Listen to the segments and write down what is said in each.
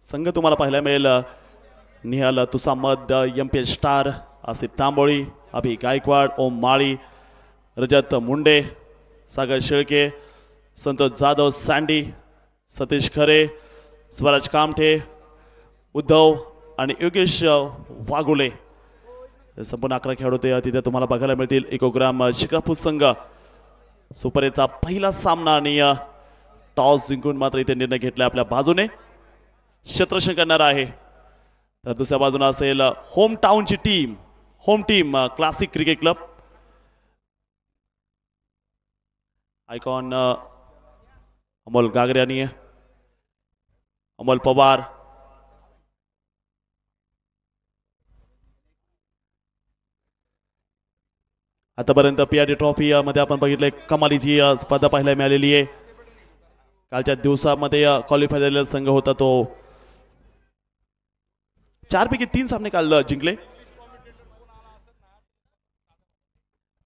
संघ तुम्हाला पाहायला मिळेल। निहाल तुसामद, एमपीएल स्टार, आसिफ तांबोळी, अभि गायकवाड, ओम माळी, रजत मुंडे, सागर शेळके, संतोष जाधव, सँडी, सतीश खरे, स्वराज कामठे, उद्धव आणि योगेश वाघुले संपूर्ण 11 खेळाडू तिथे तुम्हाला बघायला मिळतील। इकोग्राम शिक्रापूर संघ सुपर एचा पहिला सामना आणि टॉस जिंकून मात्र इथे निर्णय घेतला आपल्या बाजूने क्षेत्ररक्षण करणार आहे। तर दुसऱ्या बाजूने असेल होम टाउनची team, home team classic cricket club. Icon Amol Gagare आणि अमोल पवार, आतापर्यंत पीआरडी ट्रॉफी मध्ये आपण बघितले कमालीची स्पर्धा पाहायला मिळालेली आहे। कालच्या दिवसामध्ये क्वालिफाय झालेला संघ होता तो 4 पैकी 3 सामने काल जिंकले।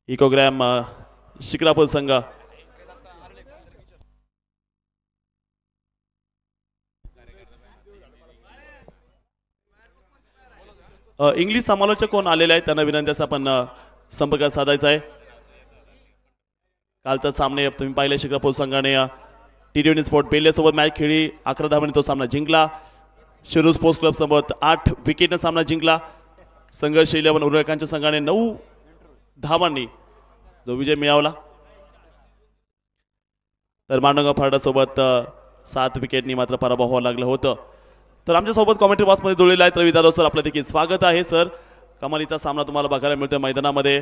इकोग्राम शिक्रापूर संघ इंग्लिश समालोचक कोण आलेले आहेत त्यांना विनंती आहे आपण संपर्क साधायचा आहे। कालचा सामने तुम्ही पाहिले शिक्रापूर संघाने टी20 स्पोर्ट बेल्ले सोबत मॅच खेळली, 11 धावांनी तो सामना जिंकला। शिरूर स्पोर्ट्स क्लब सोबत 8 विकेटने सामना जिंकला। संघर्ष 11 उर्वरकांच्या संघाने 9 धावांनी जो विजय मिळवला। तर मांडोंगा फराडा सोबत 7 विकेटनी मात्र पराभव व्हावा लागलं होतं। तर आमच्या सोबत कॉमेंट्री बॉक्स मध्ये जोडलेला आहे रवी जाधव सर, आपलं देखील स्वागत आहे सर। कमालीचा सामना तुम्हाला बघायला मिळतोय मैदानामध्ये,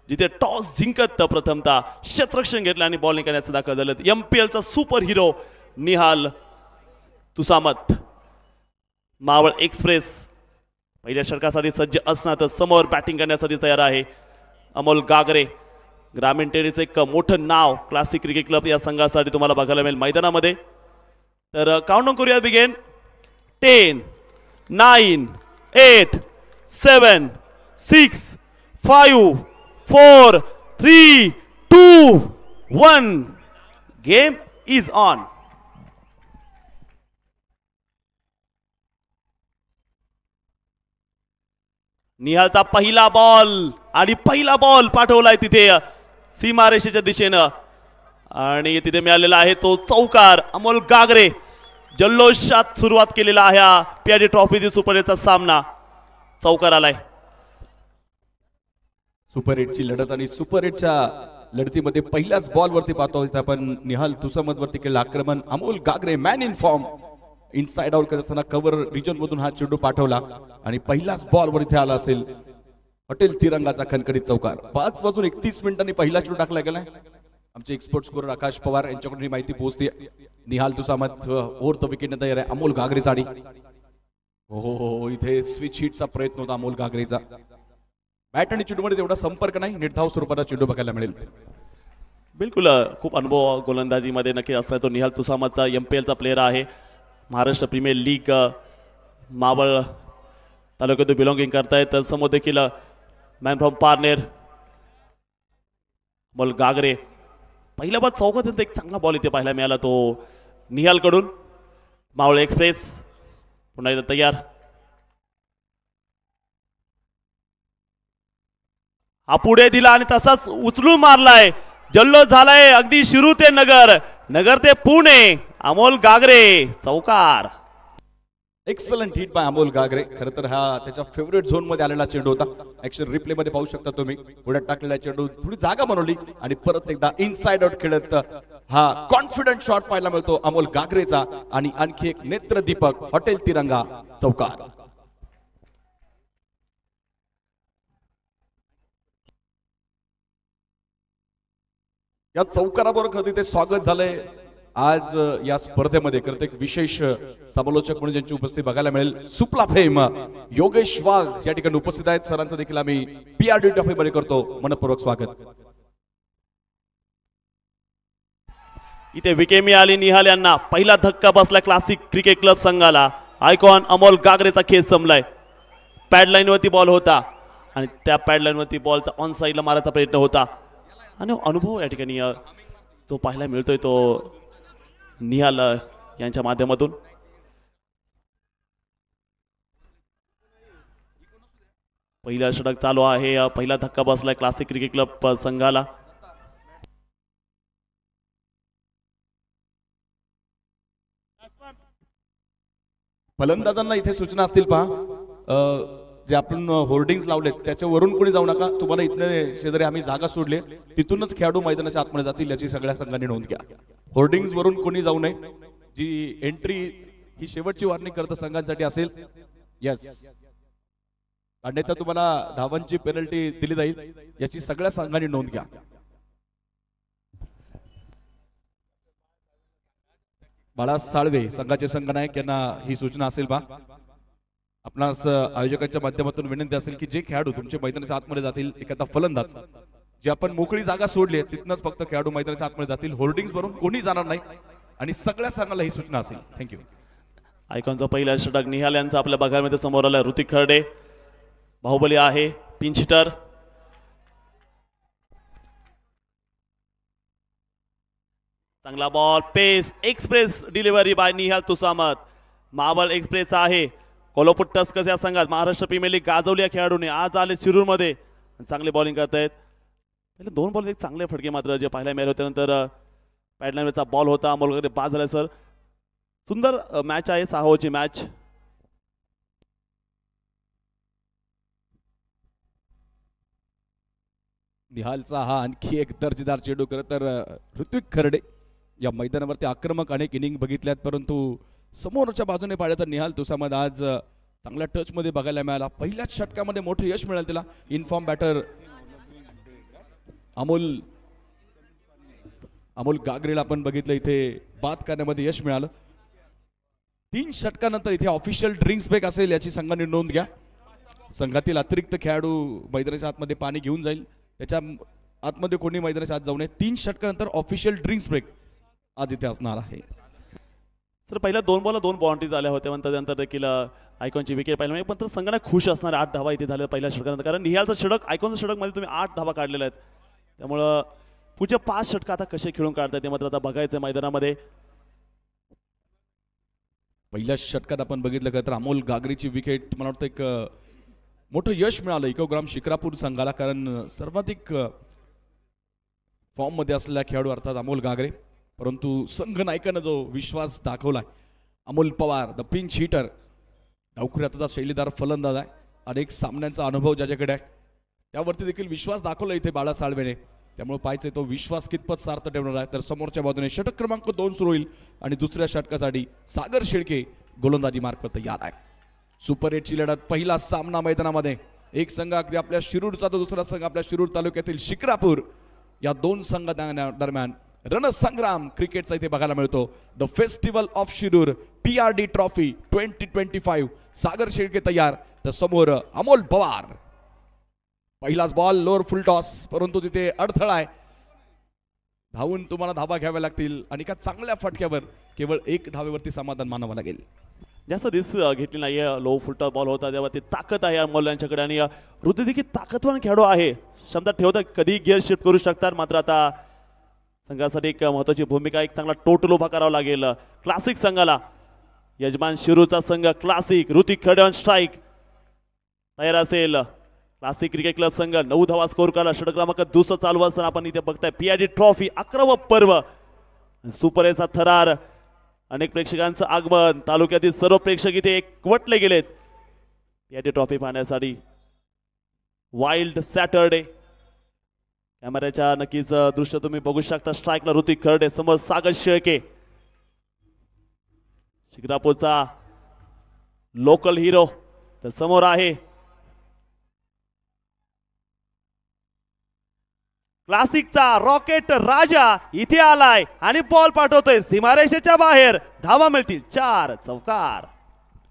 जिथे टॉस जिंकत प्रथमतः क्षेत्ररक्षण घेतलं आणि बॉलिंग करण्याचं दाखल झालं। एमपीएलचा super hero Nihal Tusamat Maval express पहिल्या षटकासाठी सज्ज असणार तर समोर बॅटिंग करण्यासाठी तयार आहे अमोल गागरे। ग्रामीण टेनिस एक मोठं नाव क्लासिक क्रिकेट क्लब या संघासाठी तुम्हाला बघायला मिळेल मैदानामध्ये। तर काउंटडाऊन करूया, बिगेन 10 9 8 7 6 5 4 3 2 1 गेम इज ऑन। निहालचा पहिला बॉल आणि पहिला बॉल पाठवलाय तिथे सीमारेषेच्या दिशेनं आणि तिथे मिळालेला आहे तो चौकार। अमोल गागरे जल्लोषात सुरुवात केलेला आहे पीआरडी ट्रॉफी सुपर एटचा सामना, चौकार आलाय। सुपर एटची लढत आणि सुपर एटच्या लढतीमध्ये पहिल्याच बॉल वरती पाहतो आपण निहाल तुसामद वरती केलेलं आक्रमण। अमोल गागरे man in form inside out करत असताना कव्हर रिजन मधून हा चेंडू पाठवला आणि पहिलाच बॉल वर इथे आला असेल हॉटेल तिरंगाचा खणखणीत चौकार। 5 वाजून 31 मिनिटांनी पहिला चेंडू टाकला गेलाय। आमचे एक्सपर्ट स्कोरर आकाश पवार यांच्याकडून ही माहिती पोहोचते। निहाल तुसामद ओव्हर द विकेटने तयार आहे। अमोल गागरे साडी हो इथे स्विच हिटचा प्रयत्न होता अमोल गागरेचा। बॅट आणि चेंडूमध्ये तेवढा संपर्क नाही, निर्धाव स्वरूपाचा चेंडू बघायला मिळेल। बिलकुल खूप अनुभव गोलंदाजीमध्ये नक्की असतो तो निहाल तुसामदचा। एमपीएलचा प्लेअर आहे, महाराष्ट्र प्रीमियर लीग मावळ तालुक्यातून बिलॉंगिंग करतायत। तर समोर देखील मॅन फ्रॉम पारनेर अमोल गागरे। पहिल्या बाद चौकात एक चांगला बॉल इथे पाहायला मिळाला तो निहाल कडून। मावळ एक्सप्रेस पुन्हा एकदा तयार, हा पुढे दिला आणि तसाच उचलून मारलाय। जल्लोष झालाय अगदी शिरू ते नगर, नगर ते पुणे। अमोल गागरे चौकार। एक्सलंट हिट बाय अमोल गागरे। खरं तर हा त्याच्या फेवरेट झोन मध्ये आलेला चेंडू होता। ऍक्शन रिप्ले मध्ये पाहू शकता तुम्ही, पुढे टाकलेला चेंडू थोडी जागा बनवली आणि परत एकदा इनसाइड आउट खेळत हा कॉन्फिडंट शॉट पाहायला मिळतो अमोल गागरेचा आणि आणखी एक नेत्रदीपक हॉटेल तिरंगा चौकार। या चौकाराबरोबर खरं तिथे स्वागत झालंय आज या स्पर्धेमध्ये। करत एक विशेष समालोचक म्हणून ज्यांची उपस्थिती बघायला मिळेल सुपला फेम योगेश वाघ या ठिकाणी उपस्थित आहेत। सरांचं देखील आम्ही पीआरडी ट्रॉफी मध्ये करतो मनपूर्वक स्वागत। इथे विकेट मिळाली निहाल यांना, पहिला धक्का बसला क्लासिक क्रिकेट क्लब संघाला। आयकॉन अमोल गागरेचा खेळ संपलाय। पॅडलाईन वरती बॉल होता आणि त्या पॅडलाईन वरती बॉलचा ऑन साइडला मारायचा प्रयत्न होता आणि अनुभव या ठिकाणी तो पाहायला मिळतोय तो निहाल यांच्या माध्यमातून। पहिला षटक चालू आहे. पहिला धक्का बसलाय क्लासिक क्रिकेट क्लब संघाला. फलंदाजांना इथे सूचना असतील पहा, जे आपण होर्डिंग्स लावलेत त्याच्यावरून कोणी जाऊ नका. तुम्हाला इथले शेजारी आम्ही जागा सोडले तिथूनच खेळाडू मैदानाच्या आतमध्ये जातील याची सगळ्या संघांनी नोंद घ्या. होर्डिंग्स वरून कोणी जाऊ नये. जी एंट्री ही शेवटची वॉर्निंग करत संघांसाठी असेल. यस, अन्यथा तुम्हाला धावांची पेनल्टी दिली जाईल याची सगळ्या संघांनी नोंद घ्या. बाळा साळवे संघाचे संघनायक यांना ही सूचना असेल बा. आपणास आयोजकांच्या माध्यमातून विनंती असेल की जे खेळाडू तुमच्या मैदानाच्या आतमध्ये जातील, एखादा फलंदाज जे आपण मोकळी जागा सोडली तिथनच फक्त खेळाडू मैदानाच्या आतमध्ये जातील. होर्डिंग्स वरून कोणी जाणार नाही आणि सगळ्या संघाला ही सूचना असेल. थँक्यू. आयकॉनचा पहिला षटक निहाल यांचा आपल्या बघायमध्ये समोर आला. ऋतिक खर्डे बाहुबली आहे, पिंच हिटर. चांगला ball, pace, express delivery by Nihal Tusamat. Maval express आहे. कोल्हापूर टस्कर्स या संघात महाराष्ट्र प्रीमियर लीग गाजवली या खेळाडूने. आज आले शिरूर मध्ये, चांगले बॉलिंग करतायत. पहिले 2 बॉल एक चांगले फटके मात्र जे पाहायला मिळाले होते. नंतर पॅडलाईनवरचा बॉल होता, अमोल वगैरे बाद झाला. सर सुंदर मॅच आहे, 6 ओव्हरची मॅच. निहालचा हा आणखी एक दर्जेदार चेंडू. खरं तर ऋत्विक खर्डे या मैदानावरती आक्रमक अनेक इनिंग बघितल्यात, परंतु समोरच्या बाजूने पाहिलं तर निहाल तुसामत आज चांगल्या टच मध्ये बघायला मिळाला. पहिल्याच षटकामध्ये मोठं यश मिळालं त्याला. इनफॉर्म बॅटर अमोल गागरेला आपण बघितलं इथे बाद करण्यामध्ये यश मिळालं. 3 षटकानंतर इथे ऑफिशियल ड्रिंक्स ब्रेक असेल याची संघाने नोंद घ्या. संघातील अतिरिक्त खेळाडू मैदानाच्या आतमध्ये पाणी घेऊन जाईल, त्याच्या आतमध्ये कोणी मैदानाच्या आत जाऊ नये. 3 षटकानंतर ऑफिशियल ड्रिंक्स ब्रेक आज इथे असणार आहे. सर पहिल्या 2 बॉलला 2 बाउंड्रीज आल्या होत्या, त्यानंतर देखील आयकॉनची विकेट पाहिली. पण तर संघाला खुश असणार 8 धावा इथे झाल्या पहिल्या षटकानंतर, कारण निहालचं षटक आयकॉनचं षटक मध्ये तुम्ही 8 धावा काढलेल्या आहेत. त्यामुळं पुढचे 5 षटक आता कसे खेळून काढताय ते मात्र आता बघायचं मैदानामध्ये. पहिल्या षटकात आपण बघितलं का तर अमोल गागरेची विकेट, मला वाटतं एक मोठं यश मिळालं इकोग्राम शिक्रापूर संघाला, कारण सर्वाधिक फॉर्म मध्ये असलेला खेळाडू अर्थात अमोल गागरे. परंतु संघ नायकानं जो विश्वास दाखवलाय, Amol Pawar the pinch hitter, डावखुऱ्याचा शैलीदार फलंदाज आहे, अनेक सामन्यांचा अनुभव ज्याच्याकडे आहे, त्यावरती देखील विश्वास दाखवला इथे बाळा साळवेने. त्यामुळे पाहायचं तो विश्वास कितपत सार्थ ठेवणार आहे. तर समोरच्या बाजूने षटक क्रमांक 2 सुरू होईल आणि दुसऱ्या षटकासाठी सागर शेळके गोलंदाजी मार्फत तयार आहे. सुपर 8 ची लढत, पहिला सामना मैदानामध्ये. एक संघ अगदी आपल्या शिरूरचा तर दुसरा संघ आपल्या शिरूर तालुक्यातील शिक्रापूर. या 2 संघादरम्यान रणसंग्राम क्रिकेटचा इथे बघायला मिळतो. The festival of Shirur PRD trophy 2025. सागर शेळके तयार, तर समोर अमोल पवार. पहिलाच बॉल लोअर फुल टॉस, परंतु तिथे अडथळा आहे. धावून तुम्हाला धावा घ्याव्या लागतील आणि एका चांगल्या फटक्यावर केवळ 1 धावेवरती समाधान मानावं लागेल. जास्त दिस घेतली नाहीये. लो फुलटॉस बॉल होता तेव्हा ती ताकद आहे अमोल यांच्याकडे, आणि ऋतू देखील ताकदवान खेळाडू आहे. क्षमता ठेवता कधी गिअर शिफ्ट करू शकतात. मात्र आता संघासाठी एक महत्वाची भूमिका, एक चांगला टोटल उभा करावा लागेल क्लासिक संघाला. यजमान शिरूरचा संघ classic. Hrithik Kharde on strike तयार असेल. क्लासिक क्रिकेट क्लब संघ 9 धावा स्कोर काढला. षटक क्रमांक 2 चालू असताना आपण इथे बघताय PRD ट्रॉफी 11वं पर्व. सुपर एचा थरार, अनेक प्रेक्षकांचं आगमन, तालुक्यातील सर्व प्रेक्षक इथे एकवटले गेलेत PRD ट्रॉफी पाहण्यासाठी. वाईल्ड सॅटरडे, कॅमेऱ्याच्या नक्कीच दृश्य तुम्ही बघू शकता. स्ट्राईकला ऋतिक खर्डे, समोर सागर शेळके, शिक्रापूरचा लोकल हिरो. तर समोर आहे क्लासिकचा रॉकेट राजा, इथे आलाय आणि बॉल पाठवतोय सीमारेषेच्या बाहेर. धावा मिळतील 4 चौकार.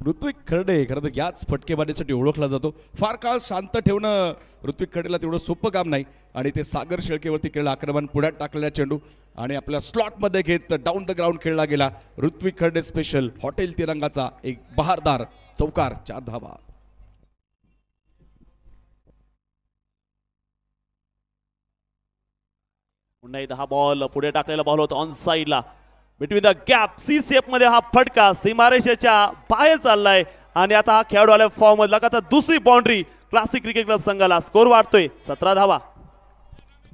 ऋत्विक खर्डे खरं तर याच फटकेबाजीसाठी ओळखला जातो. फार काळ शांत ठेवणं ऋत्विक खर्डेला तेवढं सोपं काम नाही, आणि ते सागर शेळकेवरती केलेलं आक्रमण, पुढ्यात टाकलेला चेंडू आणि आपल्या स्लॉटमध्ये घेत डाऊन द ग्राउंड खेळला गेला. ऋत्विक खर्डे स्पेशल हॉटेल तिरंगाचा एक बहारदार चौकार, 4 धावा. पुन्हा एकदा हा बॉल पुढे टाकलेला बॉल होता ऑन साइडला, between the gap. C shape मध्ये हा फटका सीमारेषेच्या बाहेर चाललाय, आणि आता हा खेळाडू आला फॉर्म मध्ये. लगातार दुसरी बाउंड्री क्लासिक क्रिकेट क्लब संघाला स्कोर वाढतोय 17 धावा.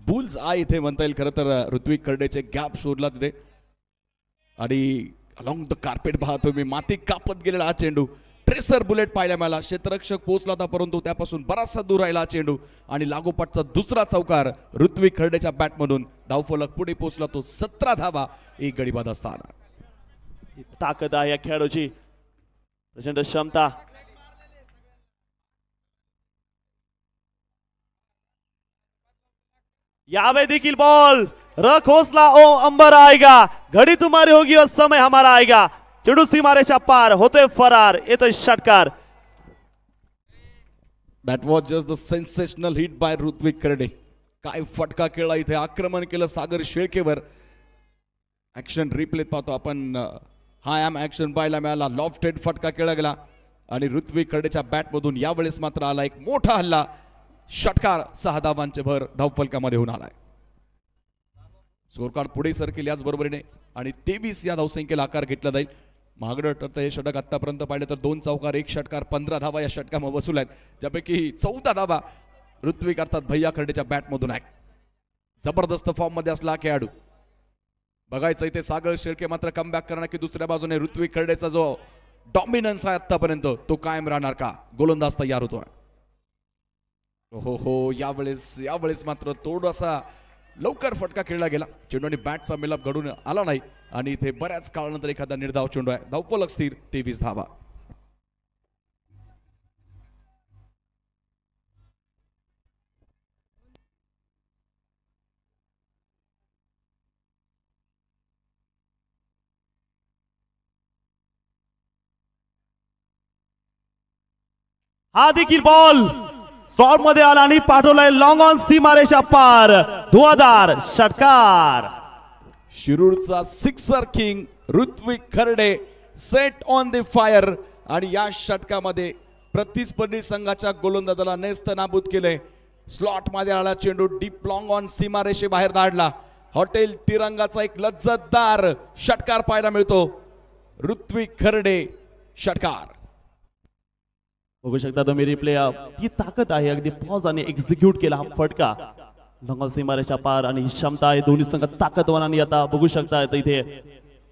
बुल्स आय इथे म्हणता येईल खरं तर ऋत्विक खर्डेचे गॅप शोधला तिथे आणि अलॉंग द कार्पेट पाहतो मी माती कापत गेलेला हा चेंडू ट्रेसर बुलेट पाहायला मिळाला. क्षेत्ररक्षक पोहोचला होता परंतु त्यापासून बराचसा दूर राहिला हा चेंडू आणि लागोपाठचा दुसरा चौकार ऋत्विक खर्डेच्या बॅटमधून धावफलक पुढे पोहोचला तो 17 धावा एक गडी बाद असताना. ताकद आहे या खेळाडूची प्रचंड क्षमता. यावे देखील बॉल रख हौसला ओ अंबर आएगा घड़ी तुम्हारी होगी और समय हमारा आएगा. चेंडू सीमारेषा पार होतोय फरार येतोय षटकार. That was just the sensational hit by Rutvik Kharde. काय फटका खेळला इथे आक्रमण केलं सागर शेळकेवर. ऍक्शन रिप्लेत पाहतो आपण हा ॲम ऍक्शन पाहायला मिळाला. लॉफ्टेड फटका खेळला गेला आणि ऋत्विक खर्डेच्या बॅटमधून यावेळेस मात्र आला एक मोठा हल्ला. षटकार 6 धावांचे भर धावफलकामध्ये होऊन आलाय. स्कोर कार्ड पुढे सरकेल याच बरोबरीने आणि 23 या धावसंख्येला आकार घेतला जाईल. महागडं ठरतं हे षटक आतापर्यंत पाहिले तर 2 चौकार 1 षटकार 15 धावा या षटकामध्ये वसूल आहेत ज्यापैकी 14 धावा ऋत्विक अर्थात भैया खर्डेच्या बॅटमधून आहे. जबरदस्त फॉर्म मध्ये असला खेळाडू. बघायचं इथे सागर शेळके मात्र कमबॅक करणार की दुसऱ्या बाजूने ऋत्विक खर्डेचा जो डॉमिनन्स आहे आतापर्यंत तो कायम राहणार का. गोलंदाज तयार होतोय. हो यावेळेस मात्र थोडासा लवकर फटका खेळला गेला. चेंडू आणि बॅटचा मिलाप घडून आला नाही आणि इथे बऱ्याच काळानंतर एखादा निर्धाव चेंडू आहे. धावफलक स्थिर 23 धावा. हा देखील बॉल स्टॉप मध्ये आला आणि पाठवलाय लॉंग ऑन सीमारेषा पार धुआधार षटकार. शिरूरचा sixer king Rutvik Kharde set on the fire आणि या षटकामध्ये प्रतिस्पर्धी संघाच्या गोलंदाजाला नेस्त नाबूद केले. स्लॉट मध्ये आला चेंडू डीप लॉंग ऑन सीमारेषे बाहेर धाडला. हॉटेल तिरंगाचा एक लज्जतदार षटकार पाहायला मिळतो. ऋत्विक खर्डे षटकार. बघू शकता तुम्ही रिप्ले. ती ताकद आहे अगदी पॉज आणि एक्झिक्यूट केला हा फटका. लॉंग सीमारेषा पार आणि ही क्षमता आहे दोन्ही संघ ताकदवान. आणि आता बघू शकता इथे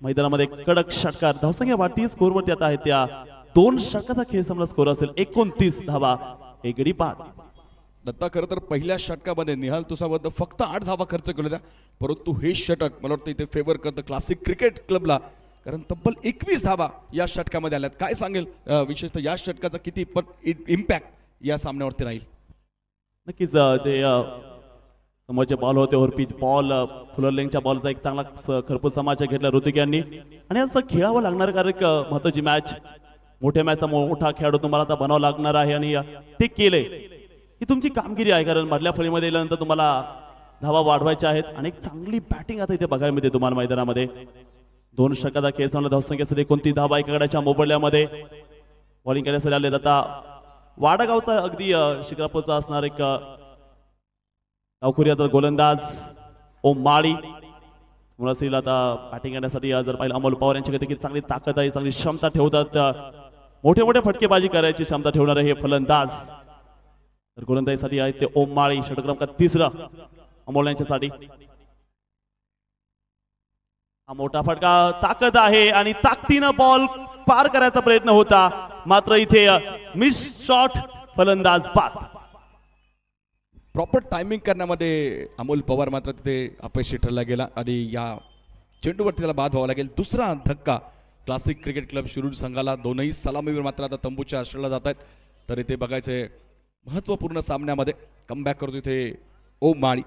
मैदानामध्ये कडक षटकार. धावसंख्या वाढती स्कोरवरती आता आहे त्या 2 षटकाचा खेळ समजा स्कोर असेल 29 धावा एक गडी बाद. दत्ता खरं तर पहिल्या षटकामध्ये निहाल तुसाबद्दल फक्त 8 धावा खर्च केल्या होत्या परंतु हे षटक मला वाटतं इथे फेवर करतं क्लासिक क्रिकेट क्लबला कारण तब्बल 21 धावा या षटकामध्ये आल्यात. काय सांगेल विशेषतः या षटकाचा किती इम्पॅक्ट या सामन्यावरती राहील. नक्कीच ते समोरचे बॉल होते ओव्हर पिच बॉल फुलरलेंगच्या बॉलचा एक चांगला खरपूस समाचार घेतला ऋतिक यांनी. आणि असं खेळावं लागणार कारण एक महत्वाची मॅच मोठ्या मॅचचा मोठा खेळाडू तुम्हाला आता बनावं लागणार आहे आणि ते केलंय. ही तुमची कामगिरी आहे कारण मधल्या फळीमध्ये गेल्यानंतर तुम्हाला धावा वाढवायच्या आहेत आणि एक चांगली बॅटिंग आता इथे बघायला मिळते तुम्हाला मैदानामध्ये. 2 षटकाचा खेळ चांगला धावसंख्येसाठी कोणती धावा एका गडाच्या मोबदल्यामध्ये बॉलिंग करण्यासाठी आले. आता वाडागावचा अगदी शिक्रापूरचा असणार एक गावखुरी गोलंदाज ओम माळी मुलासीला आता बॅटिंग करण्यासाठी जर पाहिलं अमोल पवार यांच्याकडे देखील चांगली ताकद आहे चांगली क्षमता ठेवतात. मोठे मोठे फटकेबाजी करायची क्षमता ठेवणारे हे फलंदाज. तर गोलंदाजीसाठी आहे ते ओम माळी. षटक क्रमांक 3 अमोल यांच्यासाठी. हा मोठा फटका ताकद आहे आणि ताकदीनं बॉल पार करायचा प्रयत्न होता मात्र इथे मिस शॉट फलंदाज बाद. प्रॉपर टायमिंग करण्यामध्ये अमोल पवार मात्र तिथे अपयशी ठरला गेला आणि या चेंडूवरती त्याला बाद व्हावा लागेल. दुसरा धक्का क्लासिक क्रिकेट क्लब शिरूर संघाला. दोनही सलामीवर मात्र आता तंबूच्या आश्रयाला जात आहेत. तर इथे बघायचे महत्वपूर्ण सामन्यामध्ये कमबॅक करतो इथे ओम माळी.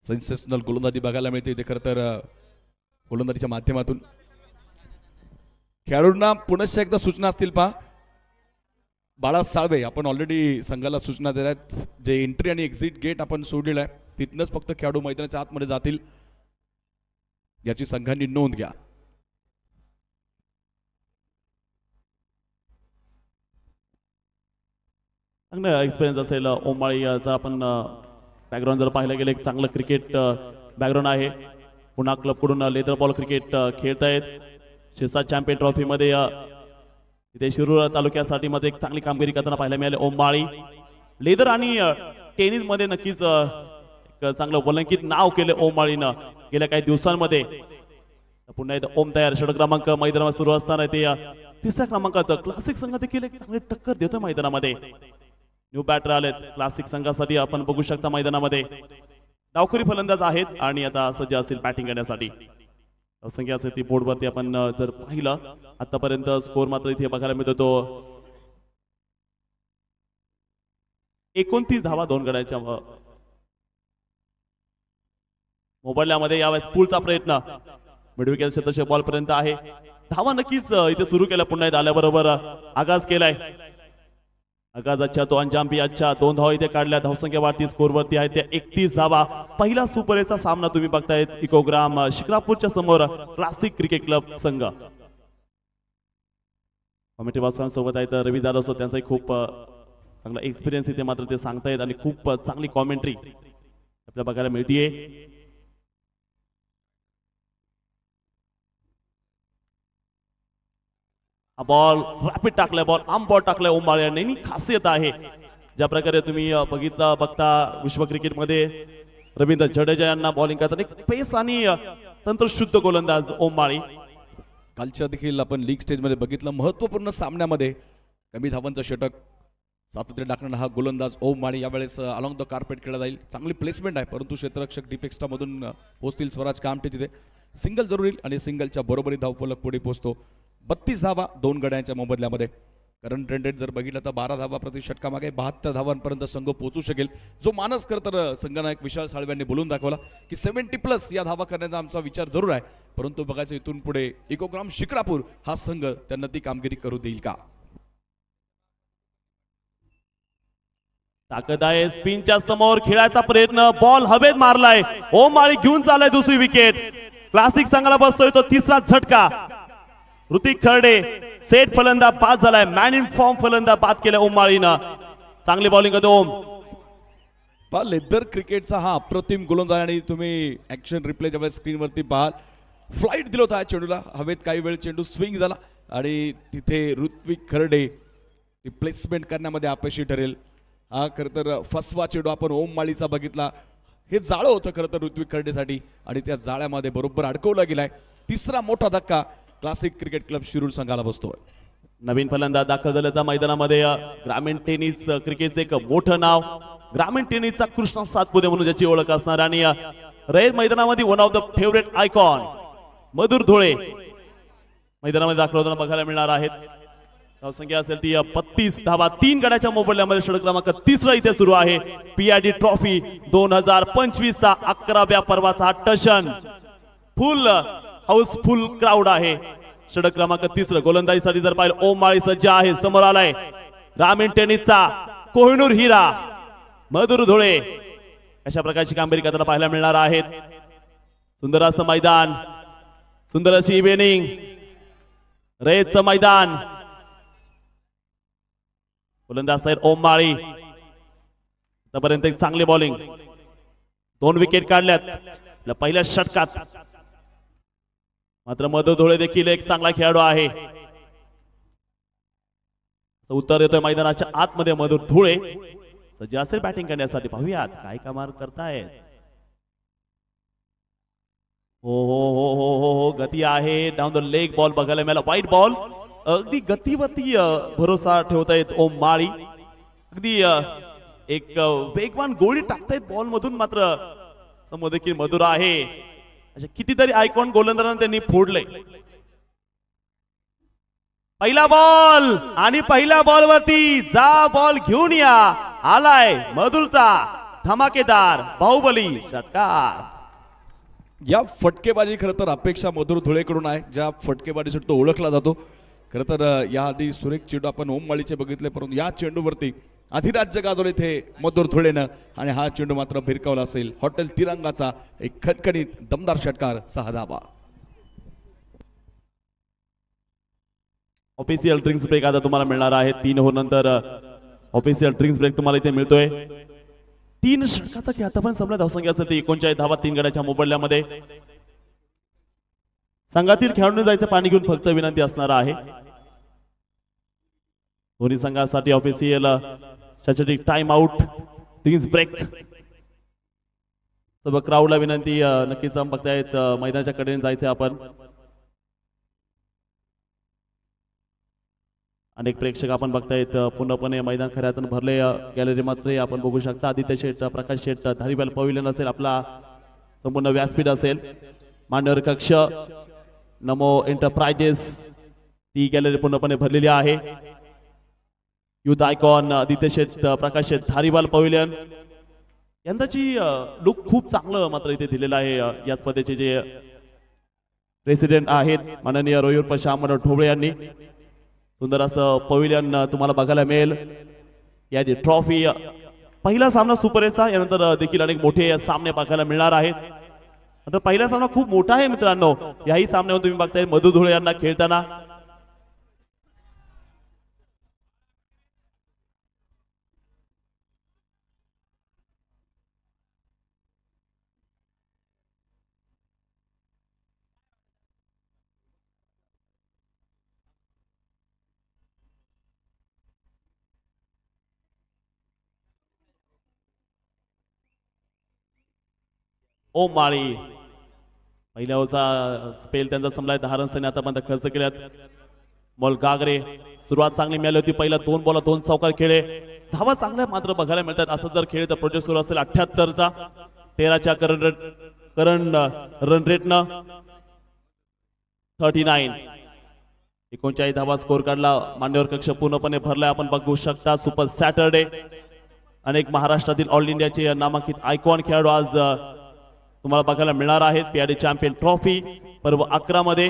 सेन्सेशनल गोलंदाजी बघायला मिळते इथे. खरं तर गोलंदाजीच्या माध्यमातून खेळाडूंना पुनश्च एकदा सूचना असतील पहा. बाळा साळवे आपण ऑलरेडी संघाला सूचना दिल्या आहेत. जे एंट्री आणि एक्झिट गेट आपण सोडलेलं आहे तिथनंच फक्त खेळाडू मैदानाच्या आतमध्ये जातील याची संघांनी नोंद घ्या. चांगला एक्सपिरियन्स असेल ओमाळी याचा. आपण बॅकग्राऊंड जर पाहायला गेलं एक चांगलं क्रिकेट बॅकग्राऊंड आहे. पुन्हा क्लब कडून लेदर बॉल क्रिकेट खेळतायत. शिरसा चॅम्पियन ट्रॉफी मध्ये इथे शिरूर तालुक्यासाठी मध्ये एक चांगली कामगिरी करताना पाहायला मिळाले ओम माळी. लेदर आणि टेनिस मध्ये नक्कीच एक चांगलं वलंकित नाव केले ओम माळीनं गेल्या काही दिवसांमध्ये. पुन्हा एकदा ओम तयार. षटक क्रमांक मैदानामध्ये सुरू असताना ते तिसऱ्या क्रमांकाचं क्लासिक संघ देखील एक चांगली टक्कर देतोय मैदानामध्ये. न्यू बॅटर आलेत क्लासिक संघासाठी आपण बघू शकता मैदानामध्ये. डावखुरी फलंदाज आहेत आणि आता सज्ज असतील बॅटिंग करण्यासाठी. संख्या असेल ती बोर्डवरती आपण जर पाहिलं आतापर्यंत स्कोर मात्र इथे बघायला मिळतो तो 29 धावा 2 गड्यांच्या मोबाईलमध्ये. यावेळेस पुलचा प्रयत्न मिडविकेट क्षेत्राच्या बॉल पर्यंत आहे. धावा नक्कीच इथे सुरू केला. पुन्हा एकदा आल्याबरोबर आगाज केलाय. आगाज अच्छा तो अंजाम भी अच्छा. 2 धावा इथे काढल्या. धावसंख्या वाढती स्कोर वरती आहे त्या 31 धावा. पहिला सुपर एचा सामना तुम्ही बघतायत इकोग्राम शिक्रापूरच्या समोर क्लासिक क्रिकेट क्लब संघ. कमिटी वाचकांसोबत आहेत रवी जाधव. त्यांचाही खूप चांगला एक्सपिरियन्स इथे मात्र ते सांगतायत आणि खूप चांगली कॉमेंट्री आपल्याला बघायला मिळतीये. बॉल रॅपिड टाकलाय. बॉल आम बॉल टाकलाय ओम माळी यांनी. खासियत आहे ज्या प्रकारे तुम्ही बघता विश्व क्रिकेटमध्ये रवींद्र जडेजा यांना बॉलिंग करताना एक पेस आणि तंत्रशुद्ध गोलंदाज ओम माळी. कालच्या देखील आपण लीग स्टेजमध्ये बघितलं महत्त्वपूर्ण सामन्यामध्ये कमी धावांचं षटक सातत्य टाकणारा हा गोलंदाज ओम माळी यावेळेस अलॉंग द कार्पेट खेळला जाईल. चांगली प्लेसमेंट आहे परंतु क्षेत्ररक्षक डीप एक्स्ट्रा मधून पोहोचतील स्वराज कामटे. तिथे सिंगल जरूर येईल आणि सिंगलच्या बरोबरी धावफलक पुढे पोहोचतो. 32 धावा 2 गड्यांच्या मोबदल्यामध्ये. करंट रन रेट जर बघितलं तर 12 धावा प्रति षटकामागे 72 धावांपर्यंत संघ पोहोचू शकेल. जो मानस खरं तर संघनायक विशाल साळव्यांनी बोलून दाखवला की 70+ या धावा करण्याचा आमचा विचार जरूर आहे. परंतु बघायचं इथून पुढे इकोग्राम शिक्रापूर हा संघ त्यांना ती कामगिरी करू देईल का. ताकद आहे स्पिनच्या समोर खेळायचा प्रयत्न. बॉल हवेत मारलाय. ओम माळी घेऊन चाललाय दुसरी विकेट. क्लासिक संघाला बसतोय तो तिसरा झटका. ऋतिक खर्डे सेट फलंदाज बाद झालाय. मॅन इन फॉर्म फलंदाज बाद केलाय ओम माळीनं. चांगली बॉलिंग करतो ओम. लेदर क्रिकेटचा हा अप्रतिम गोलंदाज आणि तुम्ही ऍक्शन रिप्ले ज्यावेळेस स्क्रीनवरती पाहाल फ्लाईट दिलं होता चेंडूला. हवेत काही वेळ चेंडू स्विंग झाला आणि तिथे ऋत्विक खर्डे प्लेसमेंट करण्यामध्ये अपयशी ठरेल. हा खरं तर फसवा चेंडू आपण ओम माळीचा बघितला. हे जाळं होतं खरं तर ऋत्विक खर्डेसाठी आणि त्या जाळ्यामध्ये बरोबर अडकवला गेलाय. तिसरा मोठा धक्का क्लासिक क्रिकेट क्लब शिरूर संघाला बसतोय. नवीन फलंदाज दाखल झाल्याचा मैदानामध्ये ग्रामीण टेनिस क्रिकेटचे एक मोठं नाव. ग्रामीण टेनिसचा कृष्णा सातपुते म्हणून ज्याची ओळख असणार आणि रयत मैदानामध्ये one of the favourite icon Madhur Dhole मैदानामध्ये दाखल होताना बघायला मिळणार आहेत. संख्या असेल ती 32 धावा 3 गड्याच्या मोबदल्यामध्ये. षटक क्रमांक 3 इथे सुरू आहे. पीआयडी ट्रॉफी 2025 चा 11व्या पर्वाचा टशन. फुल हाऊसफुल क्राऊड आहे. षटक क्रमांक 3 गोलंदाजीसाठी जर पाहिलं ओम माळी सज्ज आहे. समोर आलाय ग्रामीण टेनिसचा कोहिनूर हिरा मधुर धोळे. अशा प्रकारची कामगिरी करताना पाहायला मिळणार आहेत. सुंदर असं मैदान, सुंदर अशी इव्हिनिंग, रेतचं मैदान. गोलंदाज साहेब ओम माळी आतापर्यंत एक चांगली बॉलिंग. 2 विकेट काढल्यात पहिल्या षटकात. मात्र मधुर धोळे देखील एक चांगला खेळाडू आहे. उत्तर देतोय मैदानाच्या आतमध्ये मधुर धोळे सज्ज असेल बॅटिंग करण्यासाठी. पाहूयात काय कमाल करतायत. हो हो हो हो हो हो गती आहे. डाऊन द लेग बॉल बघायला मिळाला. वाईट बॉल. अगदी गतीवरती भरोसा ठेवतायत ओम माळी. अगदी एक वेगवान गोळी टाकतायत बॉल मधून. मात्र समोर देखील मधुर आहे. अशा कितीतरी आयकॉन गोलंदाजांना त्यांनी फोडले. पहिला बॉल आणि पहिल्या बॉलवरती जा बॉल घेऊन या. आलाय मधुरचा धमाकेदार बाहुबली षटकार. या फटकेबाजी खरं तर अपेक्षा मधुर धुळेकडून आहे. ज्या फटकेबाजीसाठी तो ओळखला जातो. खरं तर याआधी सुरेख चेंडू आपण ओम माळीचे बघितले परंतु या चेंडूवरती अधिराज्य गाजवले इथे मधुर धुळेनं आणि हा चेंडू मात्र भिरकावला असेल. हॉटेल तिरंगाचा एक खणखणीत दमदार षटकार 6 धावा. ऑफिशियल ड्रिंक्स ब्रेक आता तुम्हाला मिळणार आहे. 3 हो नंतर ऑफिशियल ड्रिंक्स ब्रेक तुम्हाला इथे मिळतोय. 3 षटकाचा खेळ आता पण संपला. धावसंख्या असेल ती 39 धावा 3 गड्याच्या मोबदल्यामध्ये. संघातील खेळाडूंनी जायचं पाणी घेऊन फक्त विनंती असणार आहे. दोन्ही संघांसाठी official strategic time out, drinks break. सर्व क्राऊडला विनंती, नक्कीच बघतायत मैदानाच्या कडेने जायचे आपण. अनेक प्रेक्षक आपण बघतायत पूर्णपणे मैदान खऱ्या अर्थानं भरले. गॅलरीमध्ये आपण बघू शकता आदित्य शेठ, प्रकाश शेठ, धारीवाल पवेलियन असेल, आपला संपूर्ण व्यासपीठ असेल, मान्यवर कक्ष, नमो एंटरप्राइजेस, ती गॅलरी पूर्णपणे भरलेली आहे. युथ आयकॉन आदित्य शेठ, प्रकाश शेठ, धारीवाल पवेलियन. यंदाची लुक खूप चांगलं मात्र इथे दिलेलं आहे. या स्पर्धेचे जे प्रेसिडेंट आहेत माननीय रोहित श्याम ढोबळे यांनी सुंदर असं पवेलियन तुम्हाला बघायला मिळेल. या ट्रॉफी पहिला सामना सुपर एटचा, यानंतर देखील अनेक मोठे सामने बघायला मिळणार आहेत. आता पहिला सामना खूप मोठा आहे मित्रांनो. याही सामन्यावर तुम्ही बघताय मधु धुळे यांना खेळताना. ओम माळी पहिल्या ओव्हरचा स्पेल त्यांचा संपलाय. 10 रन्सने आतापर्यंत खर्च केल्यात. मॉल गागरे, सुरुवात चांगली मिळाली होती. पहिला 2 बॉल 2 चौकार खेळे. धावा चांगल्या मात्र बघायला मिळतात. असं जर खेळ तर प्रोजेक्ट सुरू असेल 78चा 13च्या करंट रन रेटनं 39. 39 धावा स्कोर काढला. मान्यवर कक्ष पूर्णपणे भरलाय आपण बघू शकता. Super Saturday. अनेक महाराष्ट्रातील ऑल इंडियाचे नामांकित आयकॉन खेळाडू आज तुम्हाला बघायला मिळणार आहेत. पीआरडी चॅम्पियन ट्रॉफी पर्व 11 मध्ये.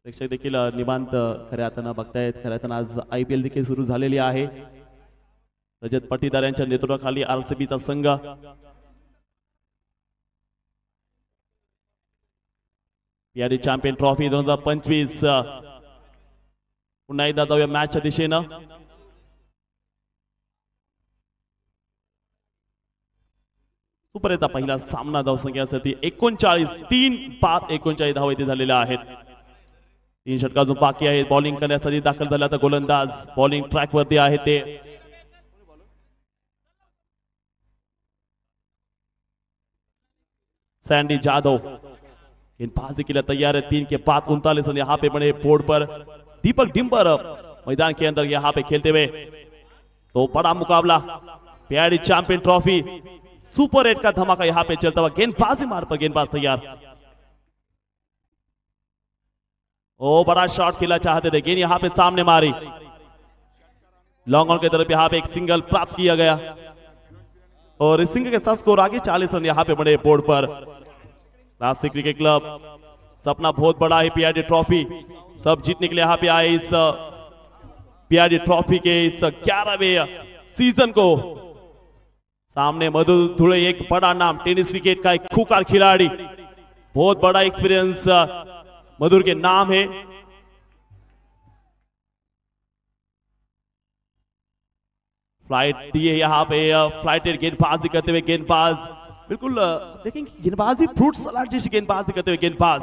प्रेक्षक देखील निवांत खऱ्या अर्थानं बघतायत. खऱ्या अर्थानं आज IPL देखील सुरू झालेली आहे. रजत पटीदार यांच्या नेतृत्वाखाली RCBचा संघ पीआरडी चॅम्पियन ट्रॉफी 2025. पुन्हा एकदा जाऊया मॅचच्या दिशेनं. सुपर एटचा पहिला सामना धावसंख्येसाठी 39 धावा इथे झालेल्या आहेत. 3 षटका अजून बाकी आहेत. बॉलिंग करण्यासाठी दाखल झाला तर गोलंदाज बॉलिंग ट्रॅक वरती आहे ते. सैंडी जाधव गेंदबाजी के लिए तैयार है. 3 के बाद 39 रन यहाँ पे बने बोर्ड पर. दीपक डिम्बर मैदान के अंदर यहाँ पे खेलते हुए. तो बड़ा मुकाबला PRD champion trophy super eight का धमाका यहां पे चलता हुआ. गेंदबाजी मार पर गेंदबाज तैयार. ओ बड़ा शॉट खेला चाहते थे. गेंद यहां पे सामने मारी. लॉन्ग ऑन की तरफ यहां पे एक सिंगल प्राप्त किया गया और इस सिंगल के साथ स्कोर आगे 40 रन यहां पे बने बोर्ड पर. क्लासिक क्रिकेट क्लब सपना बहुत बड़ा है. पीआरडी ट्रॉफी सब जीतने के लिए यहां पे आए. इस पीआरडी ट्रॉफी के इस 11वें सीजन को सामने मधु धुळे, एक बड़ा नाम टेनिस क्रिकेट का एक खूंखार खिलाड़ी, बहुत बड़ा एक्सपीरियंस मधुर के नाम है. फ्लाइट दिए यहाँ पे फ्लाइटेड गेंदबाजी करते हुए गेंदबाज बिल्कुल देखेंगे गेंदबाजी फ्रूट सलाड जैसी गेंदबाजी करते हुए गेंदबाज.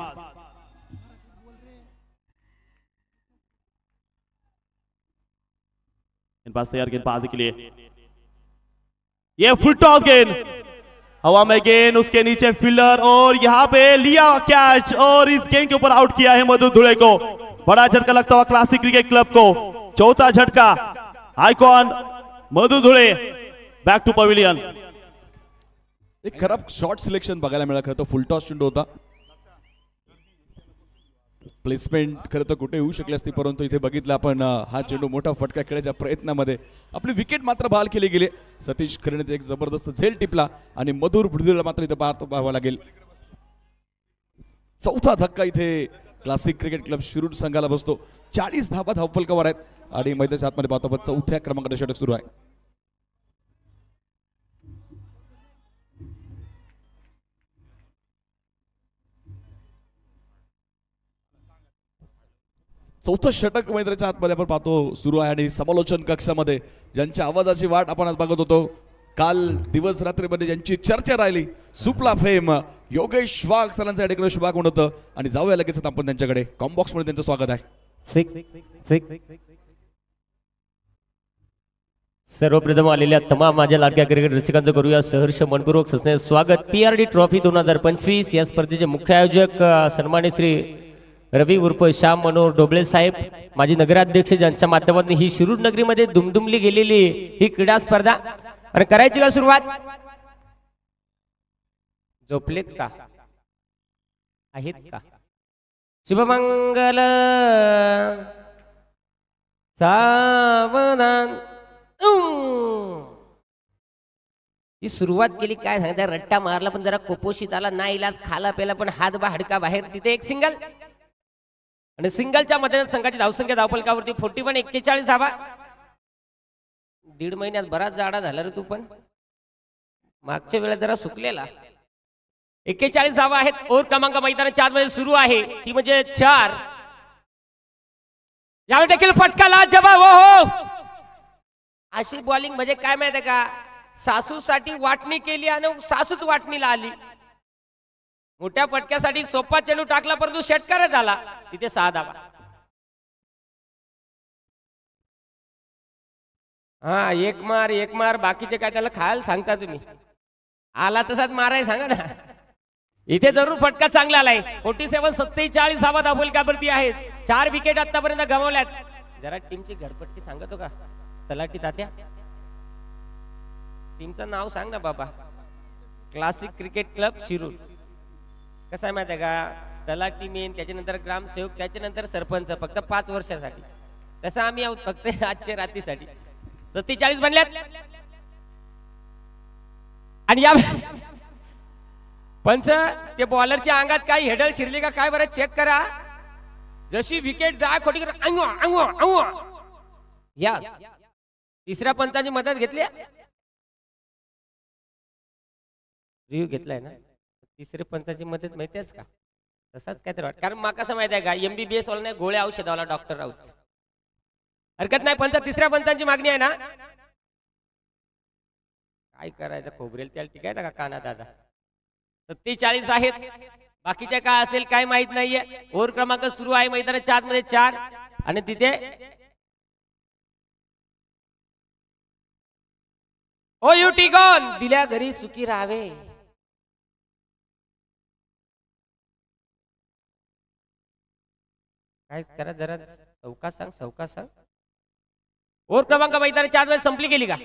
गेंदबाज तैयार गेंदबाजी के लिए. ये फुल टॉस गेंद हवा में, गेंद उसके नीचे फील्डर और यहाँ पे लिया कैच और इस गेंद के ऊपर आउट किया है मधु धुळे को. बड़ा झटका लगता हुआ क्लासिक क्रिकेट क्लब को. चौथा झटका. Icon Madhu Dhule back to pavilion. एक खराब शॉट सिलेक्शन बघायला मिळालं. खरं तर फुल टॉस चेंडू होता. प्लेसमेंट खरं तर कुठे येऊ शकली असती, परंतु इथे बघितलं आपण हा चेंडू मोठा फटका खेळायच्या प्रयत्नामध्ये आपली विकेट मात्र बहाल केली गेली. सतीश खरेने एक जबरदस्त झेल टिपला आणि मधुर भुडीला मात्र इथे पाहावं लागेल. चौथा धक्का इथे क्लासिक क्रिकेट क्लब शिरूर संघाला बसतो. 40 धावा धावफलकावर आहेत आणि मैदानाच्या आतमध्ये पाहतो आपण चौथ्या क्रमांकाचे षटक सुरू आहे. चौथं षटक मैदानाच्या आतमध्ये आपण पाहतो सुरू आहे आणि समालोचन कक्षामध्ये ज्यांच्या आवाजाची वाट आपण आज बघत होतो, काल दिवस रात्रीमध्ये ज्यांची चर्चा राहिली, सुपला फेम योगेश वाघ सरांचा या ठिकाणी शुभागमन होतं आणि जाऊया लगेच आपण त्यांच्याकडे कॉम्बॉक्स मध्ये त्यांचं स्वागत आहे. सर्वप्रथम आलेल्या तमाम माझ्या लाडक्या क्रिकेट रसिकांचं करूया सहर्ष मनपूर्वक सस्ने स्वागत. PRD ट्रॉफी 2025 या स्पर्धेचे मुख्य आयोजक सन्माननीय श्री रवी उर्फ श्याम मनोहर ढोबळे साहेब, माजी नगराध्यक्ष, ज्यांच्या माध्यमातून ही शिरूर नगरीमध्ये दुमदुमली गेलेली ही क्रीडा स्पर्धा. आणि करायची का सुरुवात? झोपलेत का? आहेत का? शुभमंगल सावधान. ही सुरुवात केली काय सांगता, रट्टा मारला पण जरा कुपोषित आला, ना इलाज खाला पेला पण हात हडका बाहेर. तिथे एक सिंगल आणि सिंगलच्या मध्ये संघाची धावसंख्या धावफलकावरती 41 धावा. 1.5 महिन्यात बराच जाडा झाला रे तू, पण मागच्या वेळेला जरा सुकलेला. 41 धावा आहेत. ओव्हर क्रमांक मैदानाच्या आतमध्ये सुरू आहे, ती म्हणजे 4. यावेळी देखील फटका जवाब. हो अशी बॉलिंग म्हणजे काय माहिती का, सासूसाठी वाटणी केली आणि सासूच वाटणीला आली. मोठ्या फटक्यासाठी सोपा चेंडू टाकला परंतु षटकार झाला. तिथे 6 धावा. हा एक मार बाकीचे काय त्याला खायला सांगता तुम्ही, आला तसाच माराय सांगा ना. इथे जरूर फटका चांगला आलाय. 47 धावा धावफलकावरती आहेत. 4 विकेट आतापर्यंत गमावल्यात. जरा टीमची घरपट्टी सांगतो का तलाठी तात्या? टीमचं नाव सांग ना बाबा. Classic cricket club Shirur. कसं आहे माहिती आहे का, तलाठी मेन, त्याच्यानंतर ग्रामसेवक, त्याच्यानंतर सरपंच, फक्त 5 वर्षासाठी. तसं आम्ही आहोत फक्त आजच्या रात्रीसाठी. 47 बनल्यात. आणि या पंच ते बॉलरच्या अंगात काही हेडल शिरली का काय बरं चेक करा. जशी विकेट जा खोटी यस. तिसऱ्या पंचाची मदत घेतली, रिव्ह्यू घेतलाय ना. तिसऱ्या पंचाची मदत माहितीच का, तसाच काय तर वाटत. कारण मला कसं माहिती आहे का, MBBS वाला नाही गोळ्या औषधावाला डॉक्टर राऊत. हरकत नाही पंच. तिसऱ्या पंचाची मागणी आहे ना, काय करायचं, खोबरेल त्याला टिकायचं का काना दादा. 47 आहेत. बाकीच्या काय असेल काय माहित नाहीये. ओव्हर क्रमांक सुरू आहे मैदानाच्या आतमध्ये 4 आणि तिथे ओ यू टिकॉन दिल्या घरी सुखी राहावे. काय करा जरा चौका सांग. ओव्हर क्रमांक मैदानाच्या आतमध्ये संपली गेली का,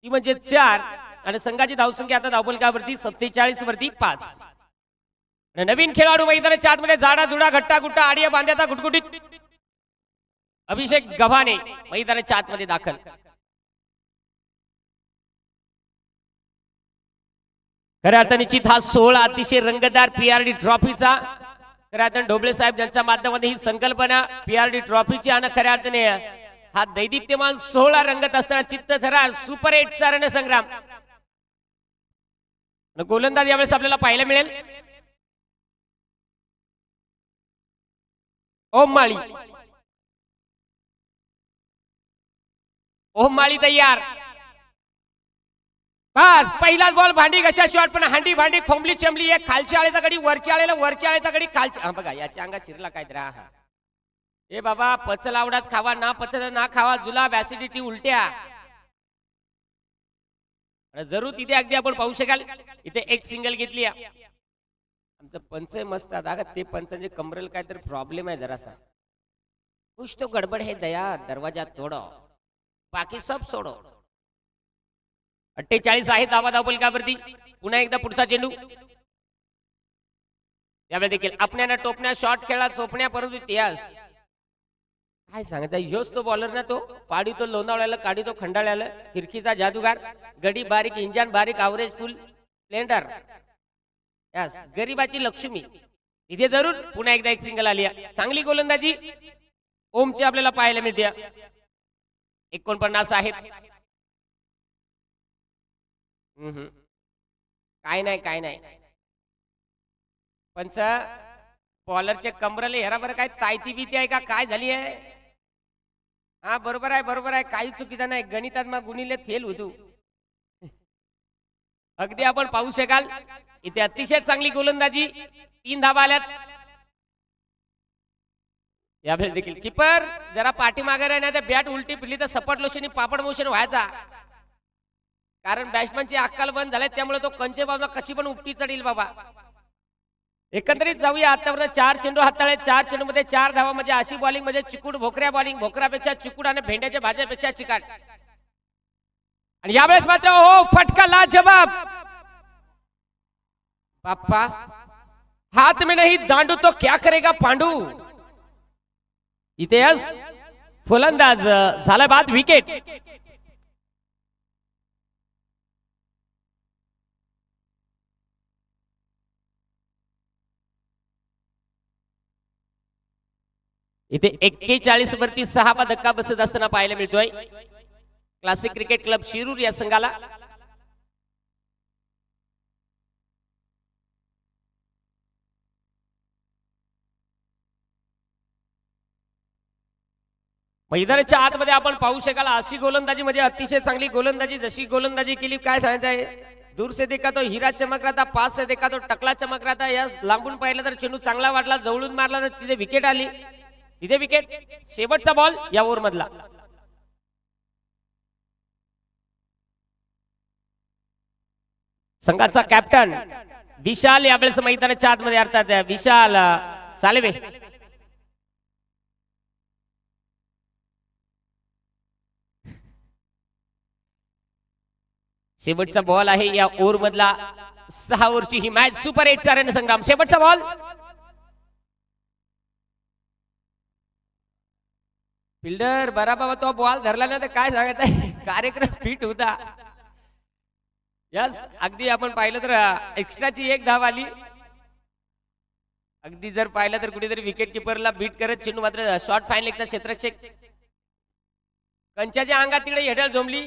ती म्हणजे 4 आणि संघाची धावसंख्या आता धावफलकावरती 47 वरती 5. नवीन खेळाडू मैदानाच्या आतमध्ये जाडा जुडा घट्टा गुट्टा आडिया बांध्याचा गुटगुटीत अभिषेक गव्हाणे मैदानाच्या आतमध्ये दाखल. खऱ्या अर्थाने निश्चित हा 16 अतिशय रंगतदार PRD ट्रॉफीचा, खऱ्या अर्थाने ढोबळे साहेब ज्यांच्या माध्यमातून ही संकल्पना PRD ट्रॉफीची आणि खऱ्या अर्थाने हा दैदिप्यमान 16 रंगत असताना चित्त थरार सुपर 8चा रणसंग्राम. गोलंदाज यावेळेस आपल्याला पाहायला मिळेल ओम माळी तयार. बस पहिलाच बॉल भांडी कशा शॉट, पण हांडी भांडी खोंबली चंबली. एक खालच्या आळेचा गडी वरच्या आळेला, वरच्या आळेचा गडी खालच्या. बघा याच्या अंगात शिरला काय तर. ए बाबा पचल आवडाच खावा, ना पचल ना खावा, जुलाब ऍसिडिटी उलट्या. जरूर तिथे अगदी आपण पाहू शकाल. इथे एक सिंगल घेतली. आमचं पंच मस्त आता ते पंचांचे कमरेल काय तर प्रॉब्लेम आहे जरासा. कुछ तो गडबड है दया, दरवाजा तोडो, बाकी सब सोडो. 48 आहे धावा धावफलकावरती. पुन्हा एकदा पुढचा चेंडू. यावेळी देखील आपल्याला टोपण्या शॉट खेळा चोपण्या, परंतु इतिहास काय सांगता. योच तो बॉलर ना, तो पाडी तो लोणावळ्याला, काढी तो खंडाळ्याला, फिरकीचा जादूगार, गडी बारीक, इंजन बारीक, आवरेज फुल स्प्लेंडर. यस गरीबाची लक्ष्मी. इथे जरूर पुन्हा एकदा एक सिंगल आली. चांगली गोलंदाजी ओमची आपल्याला पाहायला मिळते. 49 आहेत. काय नाही पंच बॉलरचे कमरले हेरा बरं काय तायती भीती आहे का काय झाली आहे. हा बरोबर आहे काही चुकीचं नाही. गणितात मग गुणिले फेल होतो. अगदी आपण पाहू शकाल इथे अतिशय चांगली गोलंदाजी, 3 धावा आल्यात. यावेळेस देखील किपर जरा पाठीमागे राहणार, तर बॅट उलटी फिरली तर सपाट लोशनी पापड मोशन व्हायचा. कारण बॅट्समनची अक्कल बंद झाली, त्यामुळे तो कंचे बाजूला कशी पण उपटी चढील बाबा. एकंदरीत जाऊया आतापर्यंत 4 चेंडू हाताळे, 4 चेंडू मध्ये 4 धावा, म्हणजे अशी बॉलिंग म्हणजे चिकूड भोकऱ्या बॉलिंग, भोकरापेक्षा चिकूड आणि भेंड्याच्या भाज्यापेक्षा चिकाट. आणि यावेळेस मात्र हो फटका लाजवाब. पापा हाथ में नहीं दांडू तो क्या करेगा पांडू. इथे फलंदाज झाला बाद विकेट. इथे 41 वरती 6वा धक्का बसत असताना पाहायला मिळतोय क्लासिक क्रिकेट क्लब शिरूर या संघाला. मैदानाच्या आतमध्ये आपण पाहू शकाल अशी गोलंदाजी म्हणजे अतिशय चांगली गोलंदाजी, जशी गोलंदाजी केली काय सांगायचं आहे. दूर से देखा तो हीरा चमक रहा था, पास से देखा तो टकला चमक रहा था. या लांबून पाहिलं तर चेंडू चांगला वाटला, जवळून मारला तर तिथे विकेट आली. तिथे विकेट. शेवटचा बॉल या ओव्हर मधला. संघाचा कॅप्टन विशाल यावेळेस मैदानाच्या आतमध्ये अर्थात विशाल सालेवे. शेवटचा बॉल आहे या ओव्हर मधला. 6 ओव्हरची ही मॅच सुपर 8 चा रणसंग्राम. शेवटचा बॉल. फिल्डर बरा बाबा तो बॉल धरला ना तर काय सांगत आहे, कार्यक्रम फिट होता. यस अगदी आपण पाहिलं तर एक्स्ट्राची 1 धाव आली. अगदी जर पाहिलं तर कुठेतरी विकेट किपरला बीट करत चेंडू मात्र शॉर्ट फाईन लेगचा क्षेत्ररक्षक कंच्याच्या अंगात तिकडे हेडल झोंबली.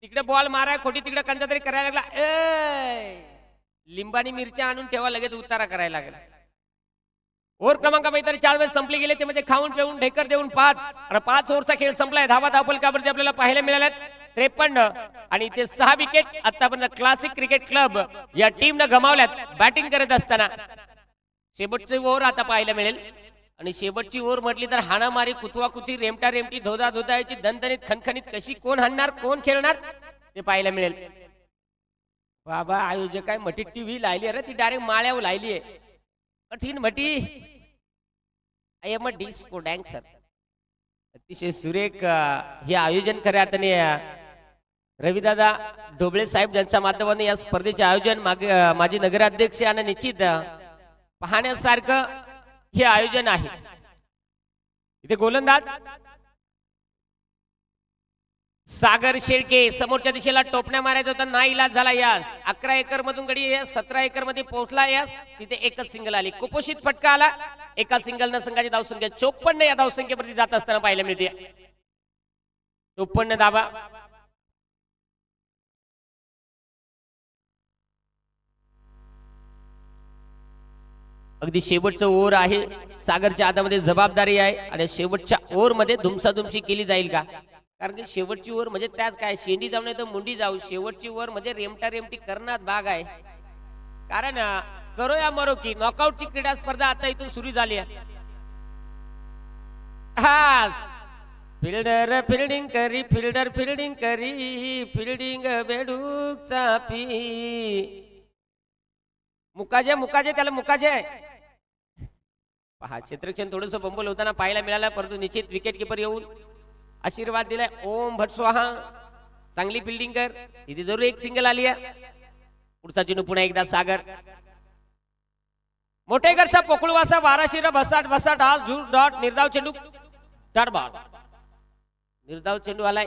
तिकडे बॉल मारा खोटी, तिकडे कंचा तरी करायला लागला. लिंबानी मिरच्या आणून ठेवा, लगेच उतारा करायला लागला. ओव्हर क्रमांक मैदानी 4 वेळेस संपली गेले, ते म्हणजे खाऊन पिऊन ढेकर देऊन 5 आणि 5 ओव्हरचा खेळ संपलाय. धावा धावपलकावरती आपल्याला पाहायला मिळाल्यात 53 आणि ते 6 विकेट आतापर्यंत क्लासिक क्रिकेट क्लब या टीमनं गमावल्यात बॅटिंग करत असताना. शेवटचे ओव्हर आता पाहायला मिळेल आणि शेवटची ओव्हर म्हटली तर हाणामारी, कुतवाकुती, रेमटा रेमटी, धोदा धोदायची दणदणीत खणखणीत कशी कोण हाणणार कोण खेळणार ते पाहायला मिळेल. बाबा आयोजक काय मटी टीव्ही लायली, अरे ती डायरेक्ट माळ्यावर लायली आहे. कठीण मटी. I am a disco dancer. अतिशय सुरेख हे आयोजन खऱ्या अर्थाने रविदादा ढोबळे साहेब यांच्या माध्यमातून या स्पर्धेचे आयोजन माजी नगराध्यक्ष आणि निश्चित पाहण्यासारखं हे आयोजन आहे. इथे गोलंदाज सागर शेळके समोरच्या दिशेला टोपण्या मारायचा होता, ना इलाज झाला. यास 11 एकर मधून गडी 17 एकर मध्ये पोहोचला. यास तिथे एकच सिंगल आली, कुपोषित फटका आला. एका सिंगलनं संघाची धावसंख्या 54 या धावसंख्येवरती जात असताना पाहायला मिळते. 54 धावा. अगदी शेवटचं ओव्हर आहे, सागरच्या हातामध्ये जबाबदारी आहे आणि शेवटच्या ओव्हर मध्ये धुमसाधुमशी केली जाईल का, कारण की शेवटची ओव्हर म्हणजे त्याच काय शेंडी जाऊ नाही तर मुंडी जाऊ. शेवटची ओव्हर म्हणजे रेमटा रेमटी करण्यात भाग आहे. कारण करो या मरो की नॉकआउटची क्रीडा स्पर्धा आता इथून सुरू झाली आहे. हा फिल्डर फिल्डिंग करी, फिल्डर फिल्डिंग करी, फिल्डिंग बेडूक चापी. मुकाजे मुकाजे त्याला मुकाजे. पहा क्षेत्ररक्षण थोडंसं बंबल होताना पाहायला मिळाला, परंतु निश्चित विकेट किपर येऊन आशीर्वाद दिलाय. ओम भट स्वाहा चांगली फिल्डिंग कर. इथे जरूर एक सिंगल आली आहे. पुढचा चेंडू पुन्हा एकदा सागर. मोठेकरचा पोकळवासा 12 भसाट भसाट हा झूर डॉट निर्धाव चेंडू डॉट बॉल. निर्धाव चेंडू आलाय.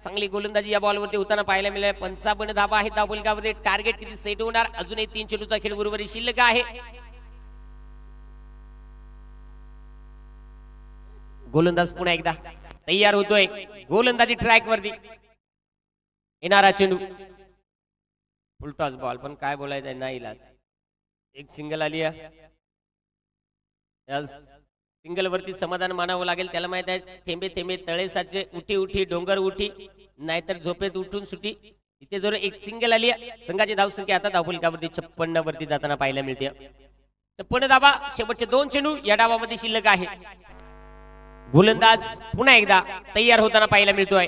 चांगली गोलंदाजी या बॉलवरती होताना पाहायला मिळाली. 55 धाबा आहेत धावफलकावरती. टार्गेट किती सेट होणार, अजूनही 3 चेंडूचा खेळ उर्वरित शिल्लक आहे. गोलंदाज पुन्हा एकदा तयार होतोय. गोलंदाजी ट्रॅक वरती. येणारा चेंडू फुलटॉस बॉल, पण काय बोलायचं नाही इलाज. एक सिंगल आली आहे. सिंगल वरती समाधान मानावं लागेल. त्याला माहित आहे थेंबे थेंबे तळे साचे, उठी उठी डोंगर उठी, नाहीतर झोपेत उठून सुटी. इथे जर एक सिंगल आली आहे. संघाची धावसंख्या आता धावफलकावरती 56 वरती जाताना पाहायला मिळते. 56 धावा. शेवटचे 2 चेंडू या डावामध्ये शिल्लक आहे. गोलंदाज पुन्हा एकदा तयार होताना पाहायला मिळतोय.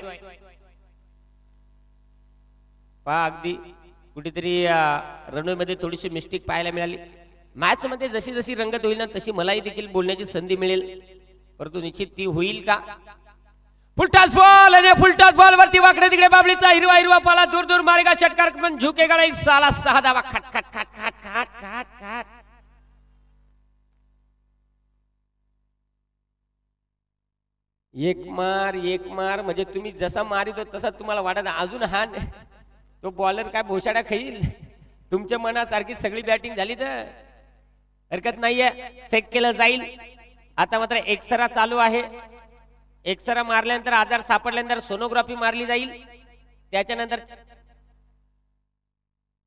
पहा अगदी कुठेतरी रणमध्ये थोडीशी मिस्टेक पाहायला मिळाली. मॅच मध्ये जशी जशी रंगत होईल ना तशी मलाही देखील बोलण्याची संधी मिळेल, परंतु निश्चित ती होईल का. फुलटॉस बॉल आणि फुलटॉस बॉल वरती वाकडे तिकडे बाबळीचा हिरवा हिरवा पाला दूर दूर मारेगा षटकार पण झुकेगा नाही. साला 6 धावा. खट खट खट खट खट खट खट. एक मार म्हणजे तुम्ही जसा मारितो तसा तुम्हाला वाटत अजून हा तो बॉलर काय भोशाडा खाईल. तुमच्या मनासारखी सगळी बॅटिंग झाली तर हरकत नाहीये, चेक केलं जाईल. आता मात्र एक्सरा चालू आहे. एक्सरा मारल्यानंतर आजार सापडल्यानंतर सोनोग्राफी मारली जाईल. त्याच्यानंतर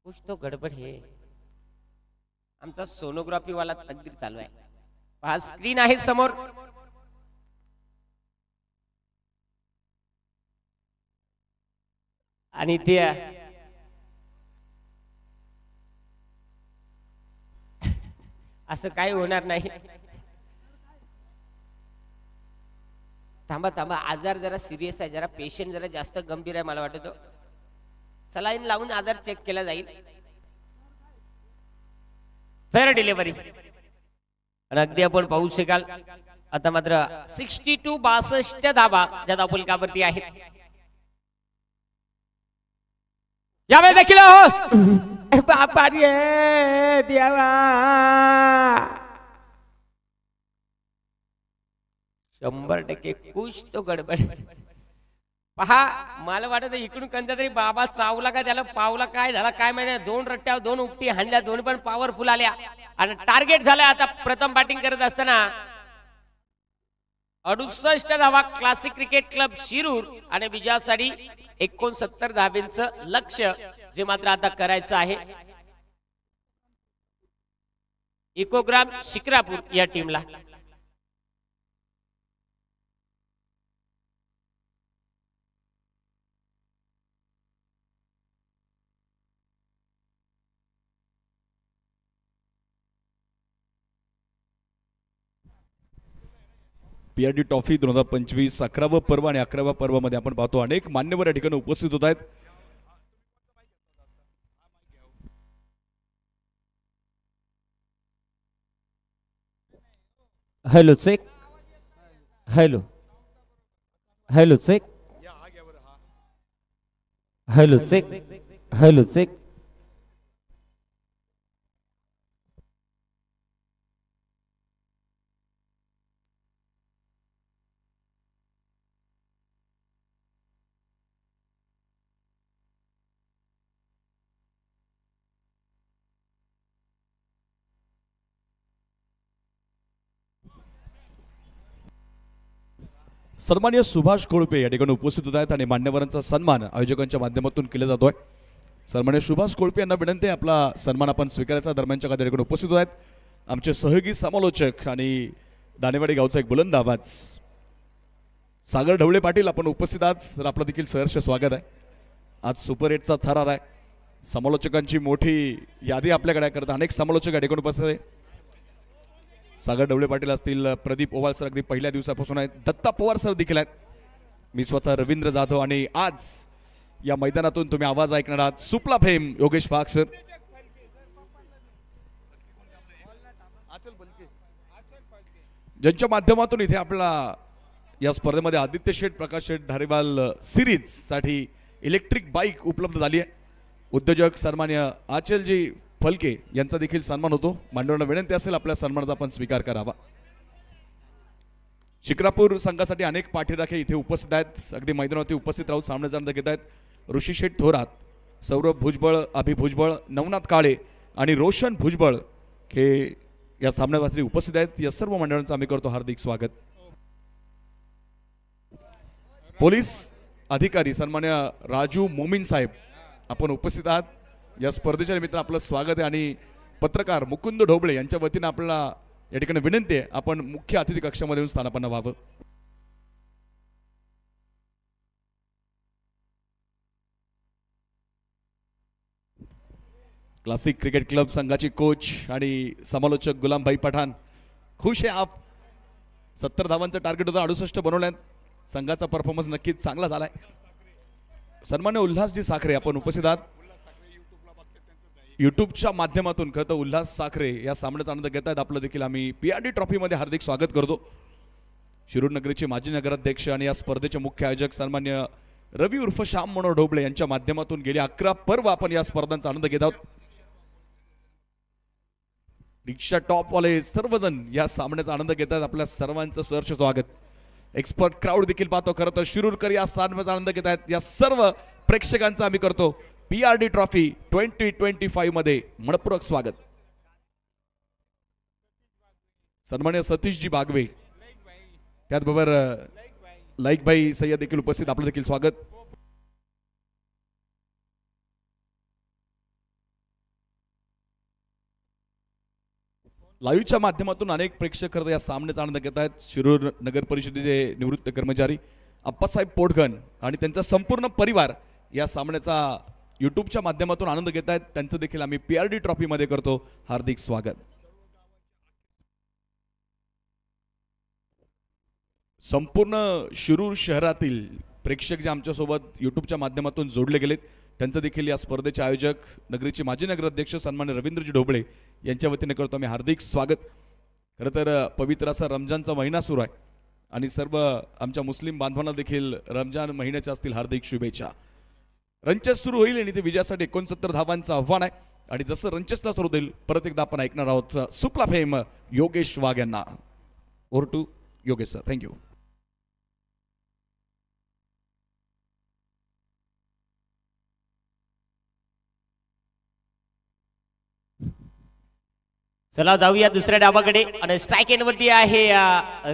कुछ तो गडबड है. आमचा सोनोग्राफी वाला तकदीर चालू आहे. हा स्क्रीन आहे समोर. आणि ते असं काही होणार नाही. थांबा थांबा, आजार जरा सिरियस आहे, जरा पेशंट जरा जास्त गंभीर आहे मला वाटतं. सलाईन लावून आजार चेक केला जाईल. Fair delivery. आणि अगदी आपण पाहू शकाल आता मात्र 62 धावा ज्या धावफलकावरती आहेत. यावेळी देखील हो बापा रे देवा 100% कुछ तो गडबड. पहा मला वाटत इकडून कोणता तरी बाबा चावला का त्याला पावला काय झाला काय माहिती. 2 रट्ट्या 2 उपटी हाणल्या, 2 पण पॉवरफुल आल्या आणि टार्गेट झालं. आता प्रथम बॅटिंग करत असताना 68 धावा क्लासिक क्रिकेट क्लब शिरूर आणि विजयासाठी 69 धाब्यांचं लक्ष्य जे मात्र आता करायचं आहे इकोग्राम शिक्रापूर या टीमला. PRD ट्रॉफी 2025 11वं पर्व आणि 11व्या पर्वामध्ये आपण पाहतो अनेक मान्यवर या ठिकाणी उपस्थित होत आहेत. Hello check. Hello hello check. Hello check. Hello check. सन्माननीय सुभाष कोळपे या ठिकाणी उपस्थित होत आहेत आणि मान्यवरांचा सन्मान आयोजकांच्या माध्यमातून केला जातोय. सन्माननीय सुभाष कोळपे यांना विनंती आहे आपला सन्मान आपण स्वीकारायचा. दरम्यानच्या काळात या ठिकाणी उपस्थित होत आहेत आमचे सहयोगी समालोचक आणि दानेवाडी गावचा एक बुलंद आवाज सागर ढवळे पाटील आपण उपस्थित आहात. सर आपलं देखील सहर्ष स्वागत आहे. आज सुपर 8चा थरार आहे. समालोचकांची मोठी यादी आपल्याकडे करत अनेक समालोचक या ठिकाणी उपस्थित आहे. सागर ढवळे पाटील असतील, प्रदीप ओवाळ सर अगदी पहिल्या दिवसापासून आहेत, दत्ता पवार सर देखील आहेत, मी स्वतः रवींद्र जाधव आणि आज या मैदानातून तुम्ही आवाज ऐकणार आहात सुपला फेम योगेश वाघ सर. ज्यांच्या माध्यमातून इथे आपला या स्पर्धेमध्ये आदित्य शेठ प्रकाश शेठ धारीवाल सिरीज साठी इलेक्ट्रिक बाईक उपलब्ध झाली आहे. उद्योजक सन्मान्य आचलजी फलके यांचा देखील सन्मान होतो. मान्यवरांना विनंती असेल आपल्या सन्मानाचा आपण स्वीकार करावा. शिक्रापूर संघासाठी अनेक पाठीराखे इथे उपस्थित आहेत. अगदी मैदानावरती उपस्थित राहून सामने जाणं घेत आहेत. ऋषीशेठ थोरात, सौरभ भुजबळ, अभि भुजबळ, नवनाथ काळे आणि रोशन भुजबळ हे या सामन्यासाठी उपस्थित आहेत. या सर्व मंडळांचं आम्ही करतो हार्दिक स्वागत. पोलीस अधिकारी सन्मान्य राजू मोमीन साहेब आपण उपस्थित आहात. या स्पर्धेच्या निमित्तानं आपलं स्वागत आहे आणि पत्रकार मुकुंद ढोबळे यांच्या वतीनं आपल्याला या ठिकाणी विनंती आहे आपण मुख्य अतिथी कक्षामध्ये येऊन स्थानापन्न व्हावं. क्लासिक क्रिकेट क्लब संघाची कोच आणि समालोचक गुलामभाई पठाण, खुश आहे आप? 70 धावांचं टार्गेट होतं, 68 बनवल्यात. संघाचा परफॉर्मन्स नक्कीच चांगला झालाय. सन्मान्य उल्हासजी साखरे आपण उपस्थित आहात. युट्यूबच्या माध्यमातून खरं तर उल्हास साखरे या सामन्याचा आनंद घेत आहेत. आपलं देखील आम्ही PRD ट्रॉफीमध्ये हार्दिक स्वागत करतो. शिरूर नगरीचे माजी नगराध्यक्ष आणि या स्पर्धेचे मुख्य आयोजक सन्मान्य रवी उर्फ श्याम मनोहर ढोबळे यांच्या माध्यमातून गेली 11 पर्व आपण या स्पर्धांचा आनंद घेत आहोत. रिक्षा टॉपवाले सर्वजण या सामन्याचा आनंद घेत आहेत. आपल्या सर्वांचं सहर्ष स्वागत. एक्सपर्ट क्राऊड देखील पाहतो. खरं तर शिरूरकर या सामन्याचा आनंद घेत आहेत. या सर्व प्रेक्षकांचा आम्ही करतो PRD ट्रॉफी 2025 मध्ये मनपूर्वक स्वागत. सन्मान्य सतीशजी बागवे, त्याचबरोबर लाईक भाई सय्यद देखील उपस्थित, आपलं देखील स्वागत. लाईव्हच्या माध्यमातून अनेक प्रेक्षक या सामन्याचा आनंद घेत आहेत. शिरूर नगर परिषदेचे निवृत्त कर्मचारी अप्पासाहेब पोटगण आणि त्यांचा संपूर्ण परिवार या सामन्याचा युट्यूबच्या माध्यमातून आनंद घेत आहेत. त्यांचं देखील आम्ही PRD ट्रॉफी मध्ये करतो हार्दिक स्वागत. संपूर्ण शिरूर शहरातील प्रेक्षक जे आमच्यासोबत युट्यूबच्या माध्यमातून जोडले गेलेत त्यांचं देखील या स्पर्धेचे आयोजक नगरीचे माजी नगराध्यक्ष सन्मान्य रवींद्रजी ढोबळे यांच्या वतीने करतो आम्ही हार्दिक स्वागत. खरं तर पवित्र असा रमजानचा महिना सुरू आहे आणि सर्व आमच्या मुस्लिम बांधवांना देखील रमजान महिन्याच्या असतील हार्दिक शुभेच्छा. रंचेस सुरू होईल आणि ते विजयासाठी 69 धावांचं आव्हान आहे आणि जसं रंचेसला सुरू होईल परत एकदा आपण ऐकणार आहोत सुपला फेम योगेश वाघ यांना. Over to Yogesh sir. Thank you. चला जाऊया दुसऱ्या डावाकडे आणि स्ट्राइक एंड वरती आहे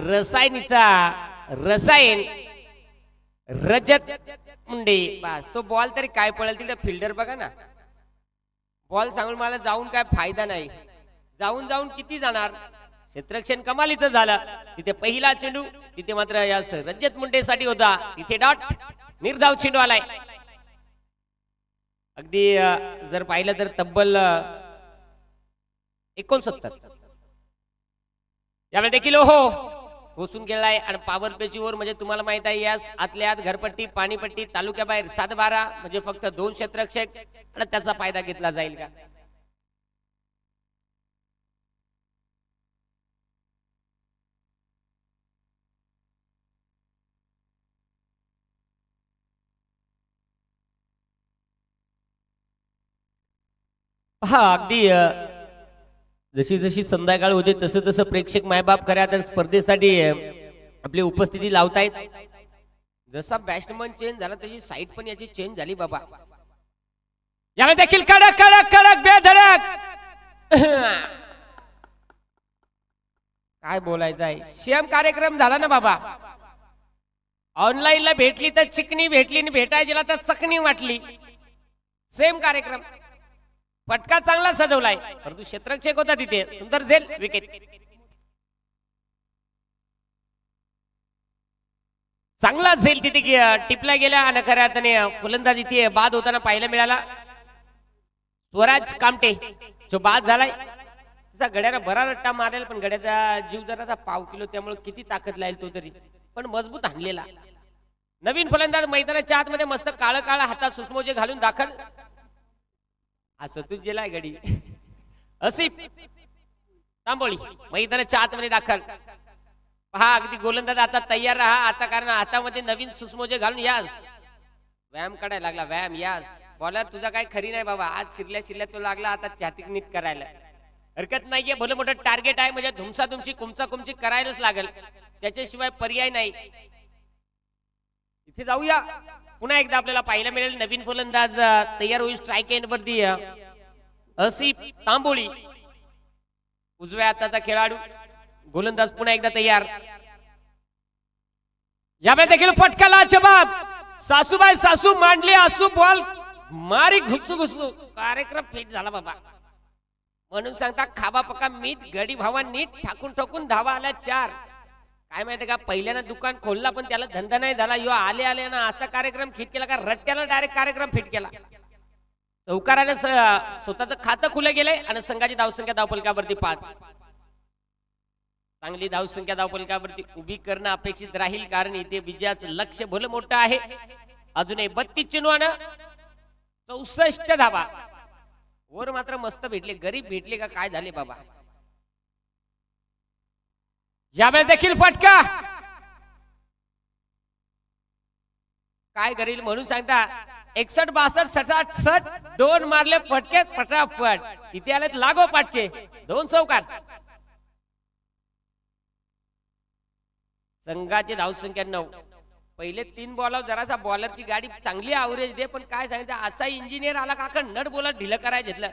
रसायन रजत मुंडे. बस तो बॉल तरी काय पडेल तिथे फिल्डर बघा ना. बॉल सांगून मला जाऊन काय फायदा नाही. जाऊन किती जाणार. क्षेत्ररक्षण कमालीचं झालं. तिथे पहिला चेंडू तिथे मात्र या रजत मुंडे साठी होता. तिथे डॉट निर्धाव चेंडू आलाय. अगदी जर पाहिलं तर तब्बल 69 यावेळी देखील हो घोसून गेलाय आणि पॉवर पेची वर म्हणजे तुम्हाला माहित आहे यास आतल्या आत घरपट्टी पाणीपट्टी तालुक्याबाहेर 7-12 म्हणजे फक्त 2 क्षेत्ररक्षक आणि त्याचा फायदा घेतला जाईल का. हा अगदी जशी जशी संध्याकाळ होते तसं तसं प्रेक्षक मायबाप खऱ्या तर स्पर्धेसाठी आपली उपस्थिती लावतायत. जसा बॅट्समन चेंज झाला तशी साईड पण याची चेंज झाली बाबा. याला देखील कडक कडक कडक बेधडक काय बोलायचं आहे. सेम कार्यक्रम झाला ना बाबा. ऑनलाईनला भेटली तर चिकनी भेटली आणि भेटायला तर चकणी वाटली. सेम कार्यक्रम. फटका चांगला सजवलाय परंतु क्षेत्ररक्षक होता तिथे. सुंदर झेल विकेट. चांगला झेल तिथे टिपला गेला आणि खऱ्या अर्थाने फलंदाज इथे बाद होताना पाहायला मिळाला. स्वराज कामटे जो बाद झालाय. त्याचा गड्याला बरा रट्टा मारेल पण गड्याचा जीव जराचा 1/2 किलो त्यामुळे किती ताकद लागेल तो तरी पण मजबूत आणलेला. नवीन फलंदाज मैदानाच्या आतमध्ये मस्त काळं काळं हातात सुषमोजे घालून दाखल. असं तू गेलाय गडी असिफ तांबोळी मैदानाच्या आतमध्ये दाखल. पहा अगदी गोलंदाज आता तयार राहा आता कारण हातामध्ये नवीन सुषमोजे घालून यास व्यायाम काढायला लागला. व्यायाम यास बॉलर तुझा काय खरी नाही बाबा. आज शिरल्या तो लागला आता छाती नीट करायला. हरकत नाहीये. भलं मोठं टार्गेट आहे म्हणजे धुमसाधुमची कुमची करायलाच लागेल. त्याच्याशिवाय पर्याय नाही. इथे जाऊया पुन्हा एकदा आपल्याला पाहायला मिळेल नवीन फलंदाज तयार होईल स्ट्राइक एंड वरती असिफ तांबोळी उजव्या हाताचा खेळाडू. गोलंदाज पुन्हा एकदा तयार. यावेळी देखील फटकाला जबाब. सासूबाई सासू मांडली आसू बॉल मारी घुसू कार्यक्रम फिट झाला बाबा. म्हणून सांगता खाबा पका मीठ गडी भावा नीट ठाकून धावा आल्या 4. काय माहिती का पहिल्यानं दुकान खोलला पण त्याला धंदा नाही झाला. यो आले ना असा कार्यक्रम फिट केला का रट्ट्याला डायरेक्ट कार्यक्रम फिट केला. चौकाराने स्वतःचं खातं खुलं गेलंय आणि संघाची धावसंख्या धावफलकावरती 5. चांगली धावसंख्या धावफलकावरती उभी करणं अपेक्षित राहील, कारण इथे विजयाचं लक्ष भलं मोठं आहे. अजूनही 32 चेंडूनं 64 धावा. वर मात्र मस्त भेटले, गरीब भेटले का काय झाले बाबा. यावेळेस देखील फटका काय करील म्हणून सांगता. 61 62 67 60 2 मारले फटके फटाफट. इथे आले लागोपाठचे 2 चौकार. संघाची धावसंख्या 9. पहिले 3 बॉलर जरासा बॉलरची गाडी चांगली ॲव्हरेज दे, पण काय सांगायचं असा इंजिनियर आला का नट बॉलर ढिलं करायला घेतलं.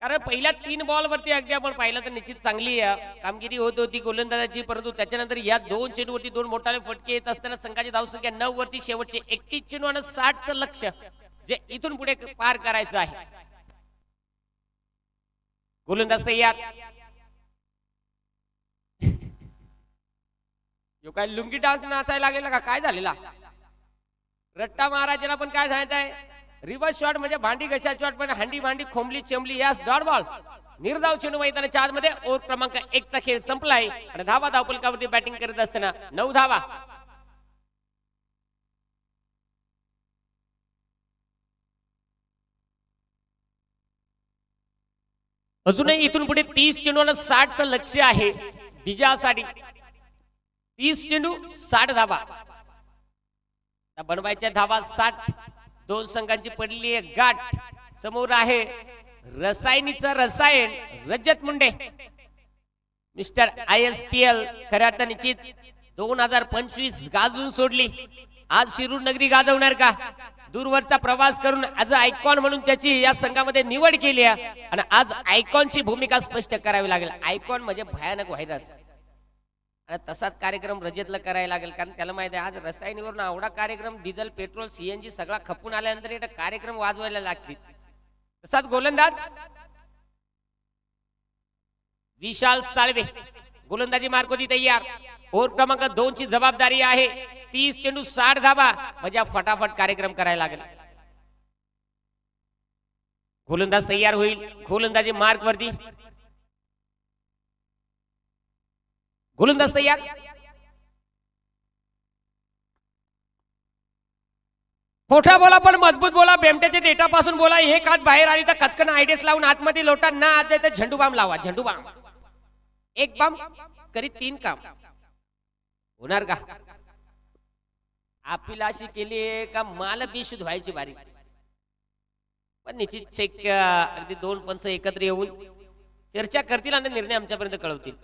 कारण पहिल्या 3 बॉल वरती अगदी आपण पाहिलं तर निश्चित चांगली कामगिरी होत होती गोलंदाजाची, परंतु त्याच्यानंतर या 2 चेंडूवरती 2 मोठाले फटके येत असताना संघाची धावसंख्या 9 वरती शेवटचे 31 चेंडू आणि 60चं लक्ष जे इथून पुढे पार करायचं आहे. गोलंदाज तयार. यो काय लुंगी डान्स नाचायला लागलेला का काय झालेला. रट्टा महाराजाला पण काय सांगायचंय. रिव्हर्स शॉट म्हणजे भांडी घशा शॉट, पण हंडी भांडी खोंबली चेंबली यास डॉट बॉल. निर्धाव चेंडू मैदानाच्या आतमध्ये ओव्हर क्रमांक 1 चा खेळ संपलाय आणि धावा धावफलकावरती बॅटिंग करत असताना 9 धावा. अजूनही इथून पुढे 30 चेंडू आणि 60चं लक्ष आहे विजयासाठी. 30 चेंडू 60 धावा. बनवायच्या धावा 60. 2 संघांची पडली आहे गाठ. समोर आहे रसायनीचं रसायन रजत मुंडे मिस्टर ISPL. खऱ्या अर्थ निश्चित 2025 गाजून सोडली. आज शिरूर नगरी गाजवणार का. दूरवरचा प्रवास करून आज आयकॉन म्हणून त्याची या संघामध्ये निवड केली आहे आणि आज आयकॉनची भूमिका स्पष्ट करावी लागेल. आयकॉन म्हणजे भयानक व्हायरस आणि तसाच कार्यक्रम रजतला करायला लागेल, कारण त्याला माहिती आहे आज रसायनीवरून एवढा कार्यक्रम डिझेल पेट्रोल CNG सगळा खपून आल्यानंतर एक कार्यक्रम वाजवायला लागतील. तसाच गोलंदाज विशाल साळवे. गोलंदाजी मार्कोती तयार. ओव्हर क्रमांक 2 ची जबाबदारी आहे. 30 चेंडू 60 धावा म्हणजे फटाफट कार्यक्रम करायला लागेल. गोलंदाज तयार होईल. गोलंदाजी मार्क वरती. गोलंदाज तयार. मोठा बोला पण मजबूत बोला. बेमट्याच्या देठापासून बोला. एक हात बाहेर आली तर कचकन आयडियस लावून आतमध्ये लोटा ना आज तर झेंडू बाम लावा. झेंडू बाम. एक बाम करी 3 काम होणार का. आपली अशी केली का माल बेशुद्ध व्हायची बारी. पण निश्चित चेक अगदी 2 पंच एकत्र येऊन चर्चा करतील आणि निर्णय आमच्यापर्यंत कळवतील.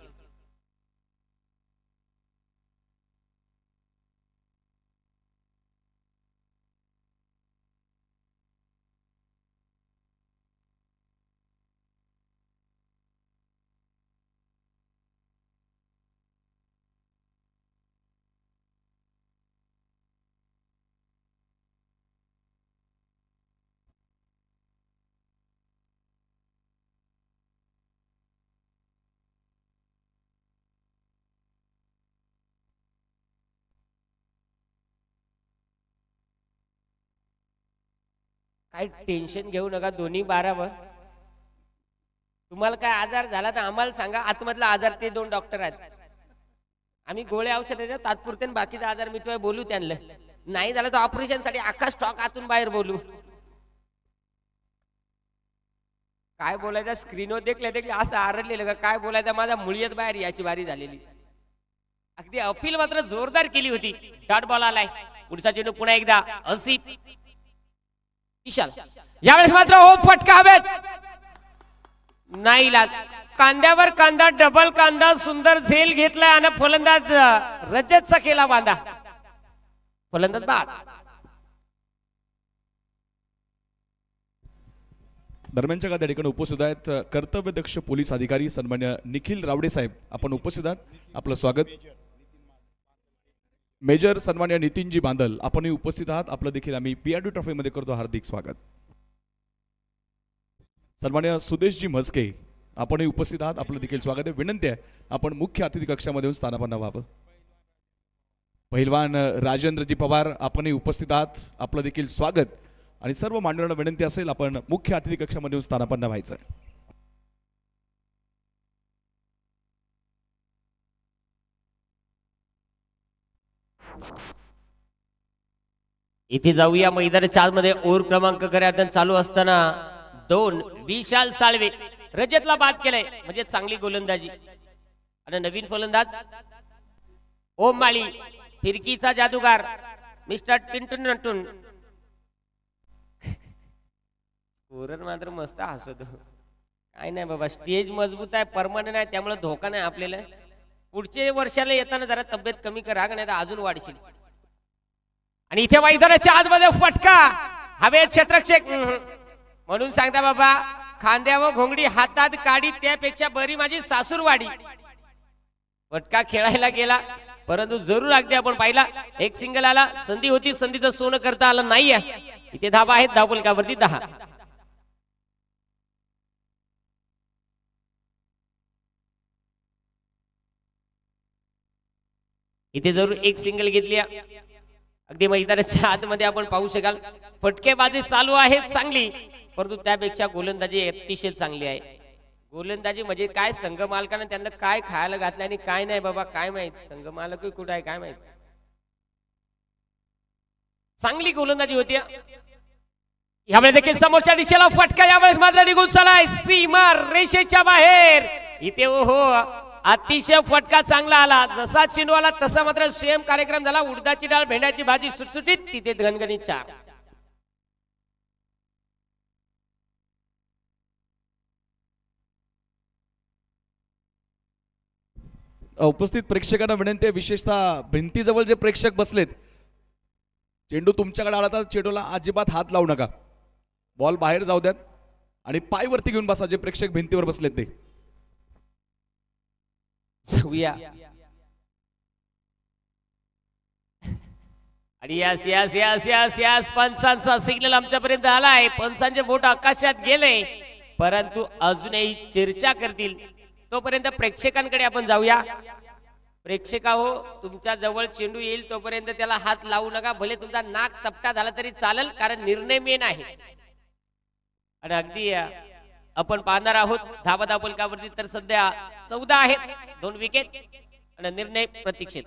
काय टेन्शन घेऊ नका दोन्ही 12 वर. तुम्हाला काय आजार झाला तर आम्हाला सांगा. आतमधला आजार ते 2 डॉक्टर आहेत. आम्ही गोळ्या औषध देतो तात्पुरते, बाकीचा आजार मिटवाय बोलू त्यांना. नाही झालं तर ऑपरेशन साठी अख्खा स्टॉक आतून बाहेर बोलू. काय बोलायचं स्क्रीनवर देखले असं आरडलेलं का काय बोलायचं. माझा मुळीयत बाहेर याची बारी झालेली. अगदी अपील मात्र जोरदार केली होती. डॉट बॉल आलाय. पुढचा चेंडू पुन्हा एकदा आसिफ विशाल. यावेळेस मात्र हो फटका हवेत. नाही लाग. कांद्यावर कांदा डबल कांदा सुंदर झेल घेतलाय आणि फलंदाज रजतचा केला बांधा. फलंदाज बाद. दरम्यानच्या का त्या ठिकाणी उपस्थित आहेत कर्तव्यदक्ष पोलीस अधिकारी सन्मान्य निखिल रावडे साहेब. आपण उपस्थित आहात. आपलं स्वागत. मेजर सन्मान्य नितीनजी बांदल आपणही उपस्थित आहात. आपलं देखील आम्ही PRD ट्रॉफी मध्ये करतो हार्दिक स्वागत. सन्मान्य सुदेशजी म्हस्के आपणही उपस्थित आहात. आपलं देखील स्वागत आहे. विनंती आहे आपण मुख्य अतिथी कक्षामध्ये येऊन स्थानापन्न व्हावं. पहिलवान राजेंद्रजी पवार आपणही उपस्थित आहात. आपलं देखील स्वागत. आणि सर्व मान्यवरांना विनंती असेल आपण मुख्य अतिथी कक्षामध्ये येऊन स्थानापन्न व्हायचं आहे. इथे जाऊया मैदानाच्या आतमध्ये ओव्हर क्रमांक कार्यार्थन चालू असताना 2 विशाल साळवे रजतला बाद केलंय म्हणजे चांगली गोलंदाजी आणि नवीन फलंदाज ओम माळी फिरकीचा जादूगार मिस्टर टिंटून नटून स्कोरर मात्र मस्त हसतो. काय नाही बाबा स्टेज मजबूत आहे परमनंट आहे त्यामुळे धोका नाही आपल्याला. पुढच्या वर्षाला येताना जरा तब्येत कमी करा नाही तर अजून वाढशील. आणि इथे मैदानाच्या आतमध्ये फटका हवेत क्षेत्ररक्षक म्हणून सांगता बाबा खांद्या व घोंगडी हातात काढी त्यापेक्षा बरी माझी सासूरवाडी. फटका खेळायला गेला परंतु जरूर अगदी आपण पाहिला एक सिंगल आला संधी होती संधीचं सोनं करता आलं नाही. इथे धाबा आहेत धावफलकावरती 10. इथे जरूर एक सिंगल घेतली अगदी मैदानाच्या आतमध्ये आपण पाहू शकाल. फटकेबाजी चालू आहे चांगली परंतु त्यापेक्षा गोलंदाजी अतिशय चांगली आहे. गोलंदाजी म्हणजे काय संघ मालकाने त्यांना काय खायला घातलं आणि काय नाही बाबा काय माहित संघ मालक कुठे आहे काय माहित. चांगली गोलंदाजी होती. यावेळेस देखील समोरच्या दिशेला फटका यावेळेस मात्र निघून चालाय सीमा रेषेच्या बाहेर. इथे हो अतिशय फटका चांगला आला जसा चेंडू आला तसा मात्र सेम कार्यक्रम झाला. उडदाची डाळ भेंड्याची भाजी सुटसुटीत तिथे घनघणीत 4. उपस्थित प्रेक्षकांना विनंती आहे विशेषतः भिंतीजवळ जे प्रेक्षक बसलेत चेंडू तुमच्याकडे आला तर चेंडूला अजिबात हात लावू नका. बॉल बाहेर जाऊ द्यात आणि पाय वरती घेऊन बसा जे प्रेक्षक भिंतीवर बसलेत ते. जाऊया आणि yes yes yes yes yes पंचांचा सिग्नल आमच्यापर्यंत आलाय. पंचांचे बोट आकाशात गेले परंतु अजूनही चर्चा करतील तोपर्यंत प्रेक्षकांकडे आपण जाऊया. प्रेक्षका हो तुमच्या जवळ चेंडू येईल तोपर्यंत त्याला हात लावू नका. भले तुमचा नाक चपटा झाला तरी चालेल कारण निर्णय मेन आहे. आणि अगदी आपण पाहणार आहोत धावा धावफलकावरती तर सध्या 14 आहेत 2 विकेट आणि निर्णय प्रतीक्षेत.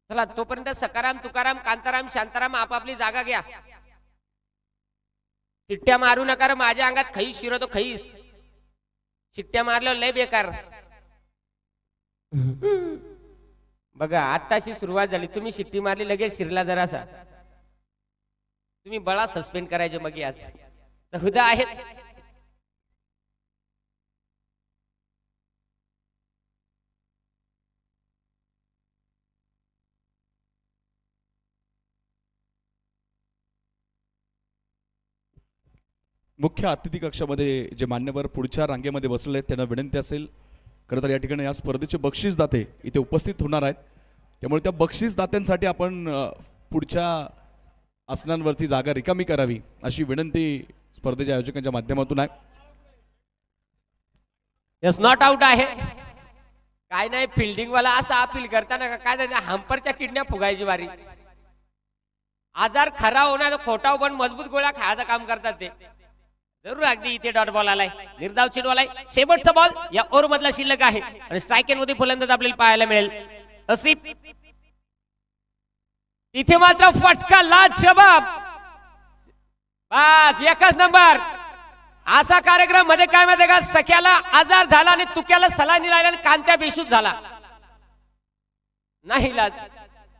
चला तोपर्यंत सकाराम तुकाराम कांताराम शांताराम आपापली जागा घ्या. शिट्ट्या मारू नका रे माझ्या अंगात खैस शिरतो खैस. शिट्ट्या मारल्या लय बेकार. बघा आताशी सुरुवात झाली तुम्ही शिट्टी मारली लगेच शिरला जरासा. तुम्ही बळा सस्पेंड करायचे मग यात 14 आहेत. मुख्य अतिथी कक्षामध्ये जे मान्यवर पुढच्या रांगेमध्ये बसलेले आहेत त्यांना विनंती असेल खरं तर या ठिकाणी या स्पर्धेचे बक्षीस दाते इथे उपस्थित होणार आहेत त्यामुळे त्या बक्षीस दात्यांसाठी आपण पुढच्या आसनांवरती जागा रिकामी करावी अशी विनंती स्पर्धेच्या आयोजकांच्या माध्यमातून आहे. यस नॉट आउट आहे. काय नाही फिल्डिंग वाला असा अपील करताना काय त्याच्या हंपरच्या किडन्या फुगायची बारी. आजार खरा होणार खोटा पण मजबूत गोळ्या खायचं काम करतात ते. जरूर अगदी इथे डॉट बॉल आलाय निर्धाव चेंडू आलाय. शेवटचा बॉल या ओव्हर मधला शिल्लक आहे आणि स्ट्राईक मध्ये फलंदाज आपल्याला पाहायला मिळेल असिफ. इथे मात्र फटका लाजवाब बस एकच नंबर. असा कार्यक्रम मध्ये काय माहिती का सख्याला आजार झाला आणि तुक्याला सलाईन लावला आणि कांत्या बेशुद्ध झाला. नाही लाज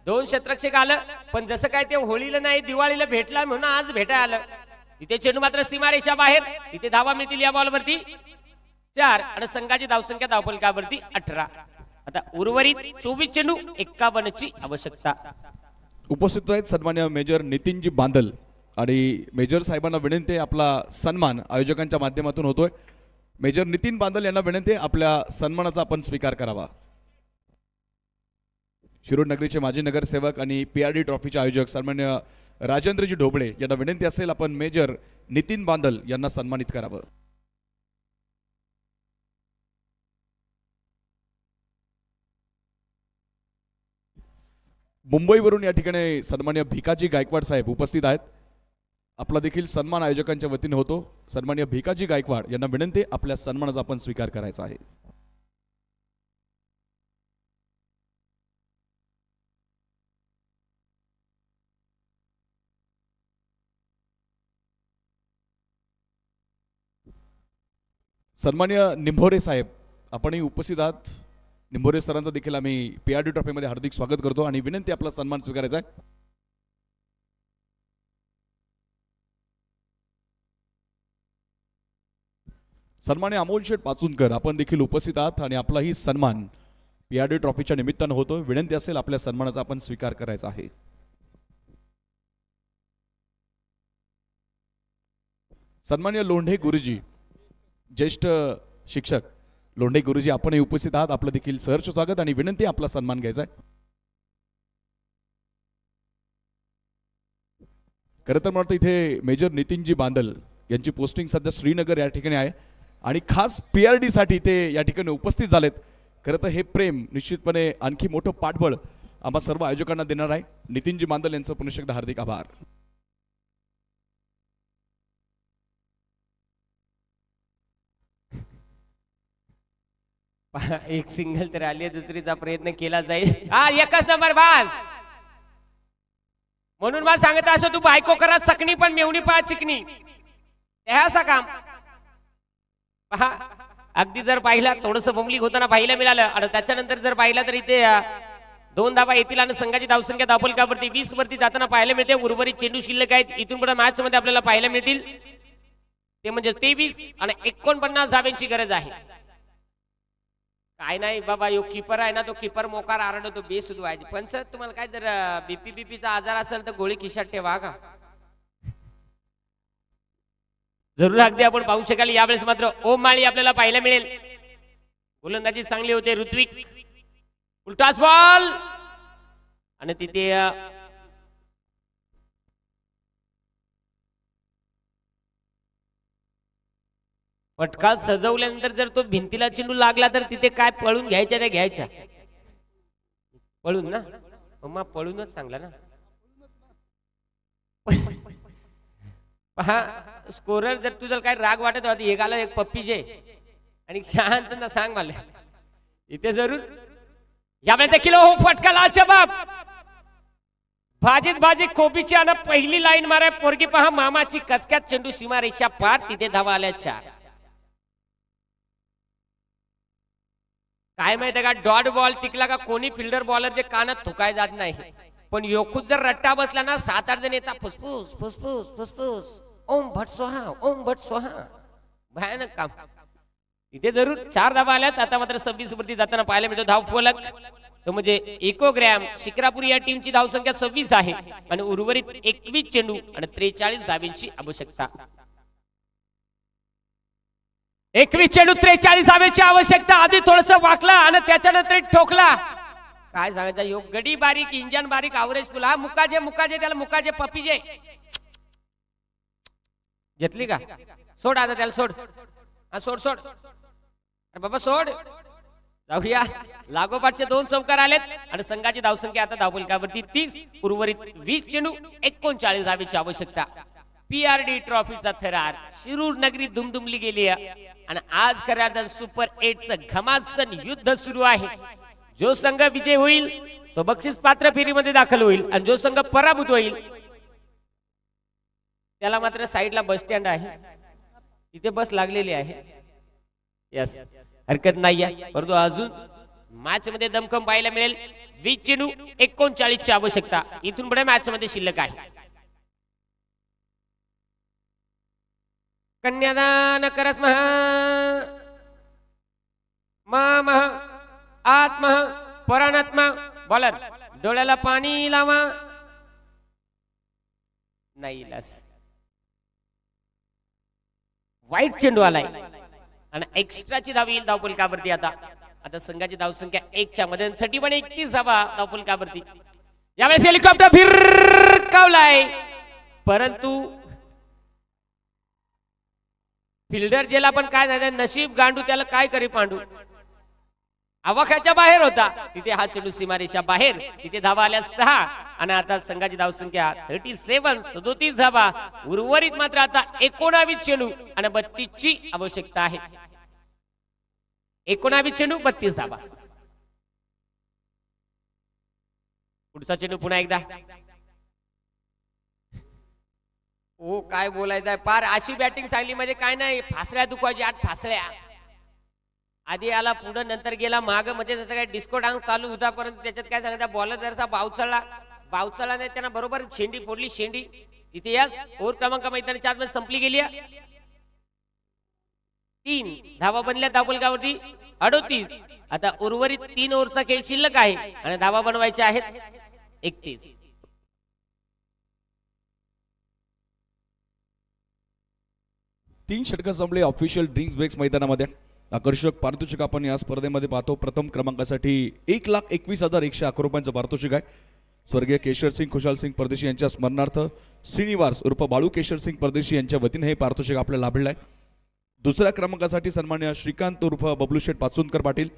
2 क्षेत्ररक्षक आलं पण जसं काय ते होळीला नाही दिवाळीला भेटला म्हणून आज भेटायला आलं. इथे चेंडू मात्र सीमारेषा बाहेर. इथे धावा मिळतील या बॉलवरती 4 आणि संघाची धावसंख्या धावफलकावरती 18. आता उर्वरित 24 चेंडू 51 ची आवश्यकता. उपस्थित आहेत सन्मान्य मेजर नितीनजी बांदल आणि मेजर साहेबांना विनंती आपला सन्मान आयोजकांच्या माध्यमातून होतोय. मेजर नितीन बांदल यांना विनंती आपल्या सन्मानाचा आपण स्वीकार करावा. शिरूर नगरीचे माजी नगरसेवक आणि PRD ट्रॉफीचे आयोजक सन्मान्य राजेंद्रजी ढोबळे यांना विनंती असेल आपण मेजर नितीन बांदल यांना सन्मानित करावं. मुंबईवरून या ठिकाणी सन्मान्य भिकाजी गायकवाड साहेब उपस्थित आहेत. आपला देखील सन्मान आयोजकांच्या वतीने होतो. सन्मान्य भिकाजी गायकवाड यांना विनंती, आपल्या सन्मानाचा आपण स्वीकार करायचा आहे. सन्मान्य निंभोरे साहेब आपणही उपस्थित आहात. निंभोरे सरांचं देखील आम्ही PRD ट्रॉफीमध्ये हार्दिक स्वागत करतो आणि विनंती, आपला सन्मान स्वीकारायचा आहे. सन्मान्य अमोल शेठ पाचुनकर आपण देखील उपस्थित आहात आणि आपलाही सन्मान PRD ट्रॉफीच्या निमित्तानं होतो. विनंती असेल, आपल्या सन्मानाचा आपण स्वीकार करायचा आहे. सन्मान्य लोंढे गुरुजी, ज्येष्ठ शिक्षक लोंढे गुरुजी आपणही उपस्थित आहात. आपलं देखील सहर्ष स्वागत आणि विनंती, आपला सन्मान घ्यायचा आहे. खरं तर मला वाटतं इथे मेजर नितीनजी बांदल यांची पोस्टिंग सध्या श्रीनगर या ठिकाणी आहे आणि खास PRD साठी ते या ठिकाणी उपस्थित झालेत. खरं तर हे प्रेम निश्चितपणे आणखी मोठं पाठबळ आम्हा सर्व आयोजकांना देणार आहे. नितीनजी बांदल यांचं पुन्हा एकदा हार्दिक आभार. एक सिंगल तर आली, दुसरीचा प्रयत्न केला जाईल. हा एकच नंबर बास. म्हणून मला सांगत असं, तू बायको करा चकणी पण मेवणी पहा चिकनी. असं काम पहा. अगदी जर पाहिला थोडस बमलिक होताना पाहिलं मिळालं आणि त्याच्यानंतर जर पाहिला तर इथे 2 धावा येतील आणि संघाची धावसंख्या धावफलकावरती 20 वरती जाताना पाहायला मिळते. उर्वरित चेंडू शिल्लक आहेत. इथून पुढे मॅच मध्ये आपल्याला पाहायला मिळतील ते म्हणजे 23 आणि 49 धाव्यांची गरज आहे. काय नाही बाबा, यो कीपर आहे ना, तो कीपर मोकार आरडतो बेसुद व्हायची. पण सर तुम्हाला काय जर बीपीचा आजार असेल तर गोळी खिशात ठेवा का. जरूर अगदी आपण पाहू शकाल. यावेळेस मात्र ओम माळी आपल्याला पाहायला मिळेल. गोलंदाजी चांगली होते. ऋत्विक उलटास बॉल आणि तिथे फटका सजवल्यानंतर जर तो भिंतीला चेंडू लागला तर तिथे काय पळून घ्यायच्या त्या घ्यायच्या. पळून ना मग पळूनच सांगला ना. पहा स्कोरर जर तुझं काय राग वाटत होती, एक आला एक पप्पीचे आणि शांत ना सांग मला इथे जरूर यावेळेस देखील हो फटका लाचा बाप. भाजीत भाजी कोबीची आणि पहिली लाईन माराय पोरगी. पहा मामाची कचक्यात चेंडू सीमारेषा पार. तिथे धावा आल्या 4. काय माहिती का, डॉट बॉल टिकला का कोणी फिल्डर बॉलर जे कानात थुकाय जात नाही. पण योखूत जर रट्टा बसला ना 7-8 जण येतात फुसफुस फुसफुस फुसफुस ओम भट स्वाहा ओम भट स्वाहा. भयानक काम. इथे जरूर 4 धावा आल्यात. आता मात्र 26 वरती जाताना पाहायला मिळतो धाव फलक. तो म्हणजे इकोग्रॅम शिक्रापूर या टीमची धावसंख्या 26 आहे आणि उर्वरित 21 चेंडू आणि 43 धाव्यांची आवश्यकता. 21 चेंडू 43 धाव्याची आवश्यकता. आधी थोडस वाकला आणि त्याच्यानंतर ठोकला. काय सांगायचं, योग गडी बारीक इंजन बारीक आवरेज फुल. हा मुकाजे मुकाजे त्याला मुकाजे पपीजे घेतली का. सोड आता त्याला सोड. हा सोड सोड अरे बाबा सोड. जाऊया. लागोपाठचे 2 चौकार आलेत आणि संघाची धावसंख्या आता धावफलकावरती 30. उर्वरित 20 चेंडू 39 धावेची आवश्यकता. PRD ट्रॉफीचा थरार शिरूर नगरी दुमदुमली गेली आणि आज खऱ्या अर्थानं सुपर 8चं घमासन युद्ध सुरू आहे. जो संघ विजय होईल तो बक्षीस पात्र फेरीमध्ये दाखल होईल आणि जो संघ पराभूत होईल त्याला मात्र साईडला बस स्टँड आहे, तिथे बस लागलेली आहे. यस हरकत नाही. परंतु अजून मॅच मध्ये दमखम पाहायला मिळेल. 20 चेंडू 39 ची आवश्यकता इथून पुढे मॅच मध्ये शिल्लक आहे. कन्यादान करस महा आत्मा पराणात्मा. बॉलर डोळ्याला पाणी लावा. नाही लस वाईट चेंडू आलाय आणि एक्स्ट्राची धाव येईल धावफलकावरती. आता संघाची धावसंख्या 1च्या मध्ये 31 धावा धावफलकावरती. यावेळेस हेलिकॉप्टर भिरकावलाय परंतु फिल्डर जेला पण काय झालं नशीब गांडू त्याला काय करी पांडू. आवाक्याच्या बाहेर होता, तिथे हा चेंडू सीमारेषा बाहेर, तिथे धावा आल्या 6 आणि आता संघाची धावसंख्या 37, 37 धावा. उर्वरित मात्र आता 19 चेंडू आणि 32 ची आवश्यकता आहे. 19 चेंडू 32 धावा. पुढचा चेंडू पुन्हा एकदा. ओ काय बोलायचंय, पार अशी बॅटिंग सांगली म्हणजे काय नाही, फासळ्या दुखवायची 8 फासळ्या. आधी आला पुढे, नंतर गेला माग, मध्ये जसं काय डिस्को डान्स चालू होता. परंतु त्याच्यात काय सांगायचं, बॉलर जरसा बावचळला नाही, त्यांना बरोबर शेंडी फोडली. शेंडी इथे यास ओव्हर क्रमांक मैदानाच्या आतमध्ये संपली गेली. 3 धावा बनल्या धावफलकावरती 38. आता उर्वरित 3 ओव्हरचा खेळ शिल्लक आहे आणि धावा बनवायच्या आहेत 31. तीन षटकं संपले ऑफिशियल ड्रिंक्स ब्रेक्स मैदानामध्ये. आकर्षक पारितोषिक आपण या स्पर्धेमध्ये पाहतो. प्रथम क्रमांकासाठी 1,21,111 रुपयांचं पारितोषिक आहे. स्वर्गीय केशर सिंग खुशाल सिंग परदेशी यांच्या स्मरणार्थ श्रीनिवास उर्फ बाळू केशर सिंग परदेशी यांच्या वतीने हे पारितोषिक आपल्याला लाभलेलं आहे. दुसऱ्या क्रमांकासाठी सन्मान्य श्रीकांत उर्फ बबलू शेठ पाचुनकर पाटील,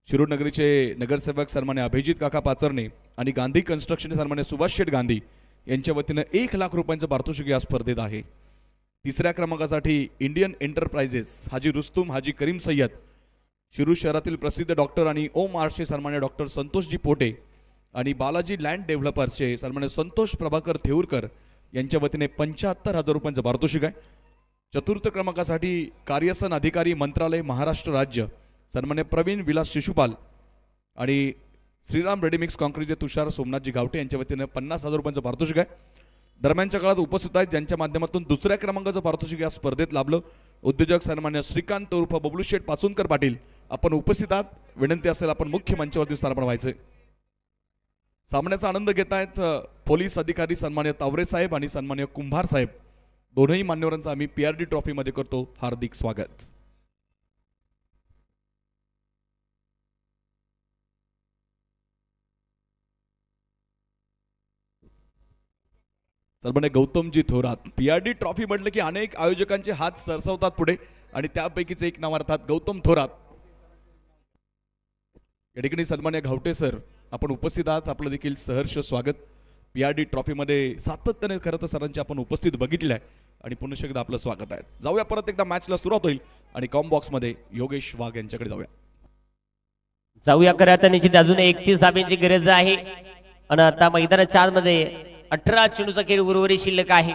शिरूर नगरीचे नगरसेवक सन्मान्य अभिजित काका पाचरणे आणि गांधी कन्स्ट्रक्शन सन्मान्य सुभाष शेठ गांधी यांच्या वतीने 1,00,000 रुपयांचं पारितोषिक या स्पर्धेत आहे. तिसऱ्या क्रमांकासाठी इंडियन एंटरप्राइजेस हाजी रुस्तुम हाजी करीम सय्यद, शिरूर शहरातील प्रसिद्ध डॉक्टर आणि ओम आर्टचे सन्मान्य डॉक्टर संतोषजी पोटे आणि बालाजी लँड डेव्हलपर्सचे सन्मान्य संतोष प्रभाकर थेऊरकर यांच्या वतीने 75,000 रुपयांचं पारितोषिक आहे. चतुर्थ क्रमांकासाठी कार्यसन अधिकारी मंत्रालय महाराष्ट्र राज्य सन्मान्य प्रवीण विलास शिशुपाल आणि श्रीराम रेडीमिक्स कॉन्क्रीटचे तुषार सोमनाथजी गावटे यांच्या वतीने 50,000 रुपयांचं पारितोषिक आहे. दरम्यानच्या काळात उपस्थित आहेत ज्यांच्या माध्यमातून दुसऱ्या क्रमांकाचं पारितोषिक या स्पर्धेत लाभलं, उद्योजक सन्मान्य श्रीकांत उर्फ बबलू शेठ पाचुनकर पाटील. आपण उपस्थित आहात, विनंती असेल आपण मुख्य मंचावरती स्थानापन्न व्हायचे. सामन्याचा आनंद घेत आहेत पोलीस अधिकारी सन्मान्य तावरे साहेब आणि सन्मान्य कुंभार साहेब. दोनही मान्यवरांचं आम्ही PRD ट्रॉफीमध्ये करतो हार्दिक स्वागत. सन्मान्य गौतमजी थोरात. PRD ट्रॉफी म्हटलं की अनेक आयोजकांचे हात सरसवतात पुढे आणि त्यापैकीच एक नाव अर्थात गौतम थोरात. या ठिकाणी सन्मान्य घावटे सर आपण उपस्थित आहात, आपलं देखील सहर्ष स्वागत. PRD ट्रॉफीमध्ये सातत्याने खरं तर सरांचे आपण उपस्थित बघितले आहे आणि पुन्हा एकदा आपलं स्वागत आहे. जाऊया परत एकदा मॅचला सुरुवात होईल आणि कॉम बॉक्स मध्ये योगेश वाघ यांच्याकडे जाऊया खरं आता निश्चित अजून 31 धाब्यांची गरज आहे आणि आता मैदानाच्या आतमध्ये 18 चेंडूचा खेळ उर्वरित शिल्लक आहे.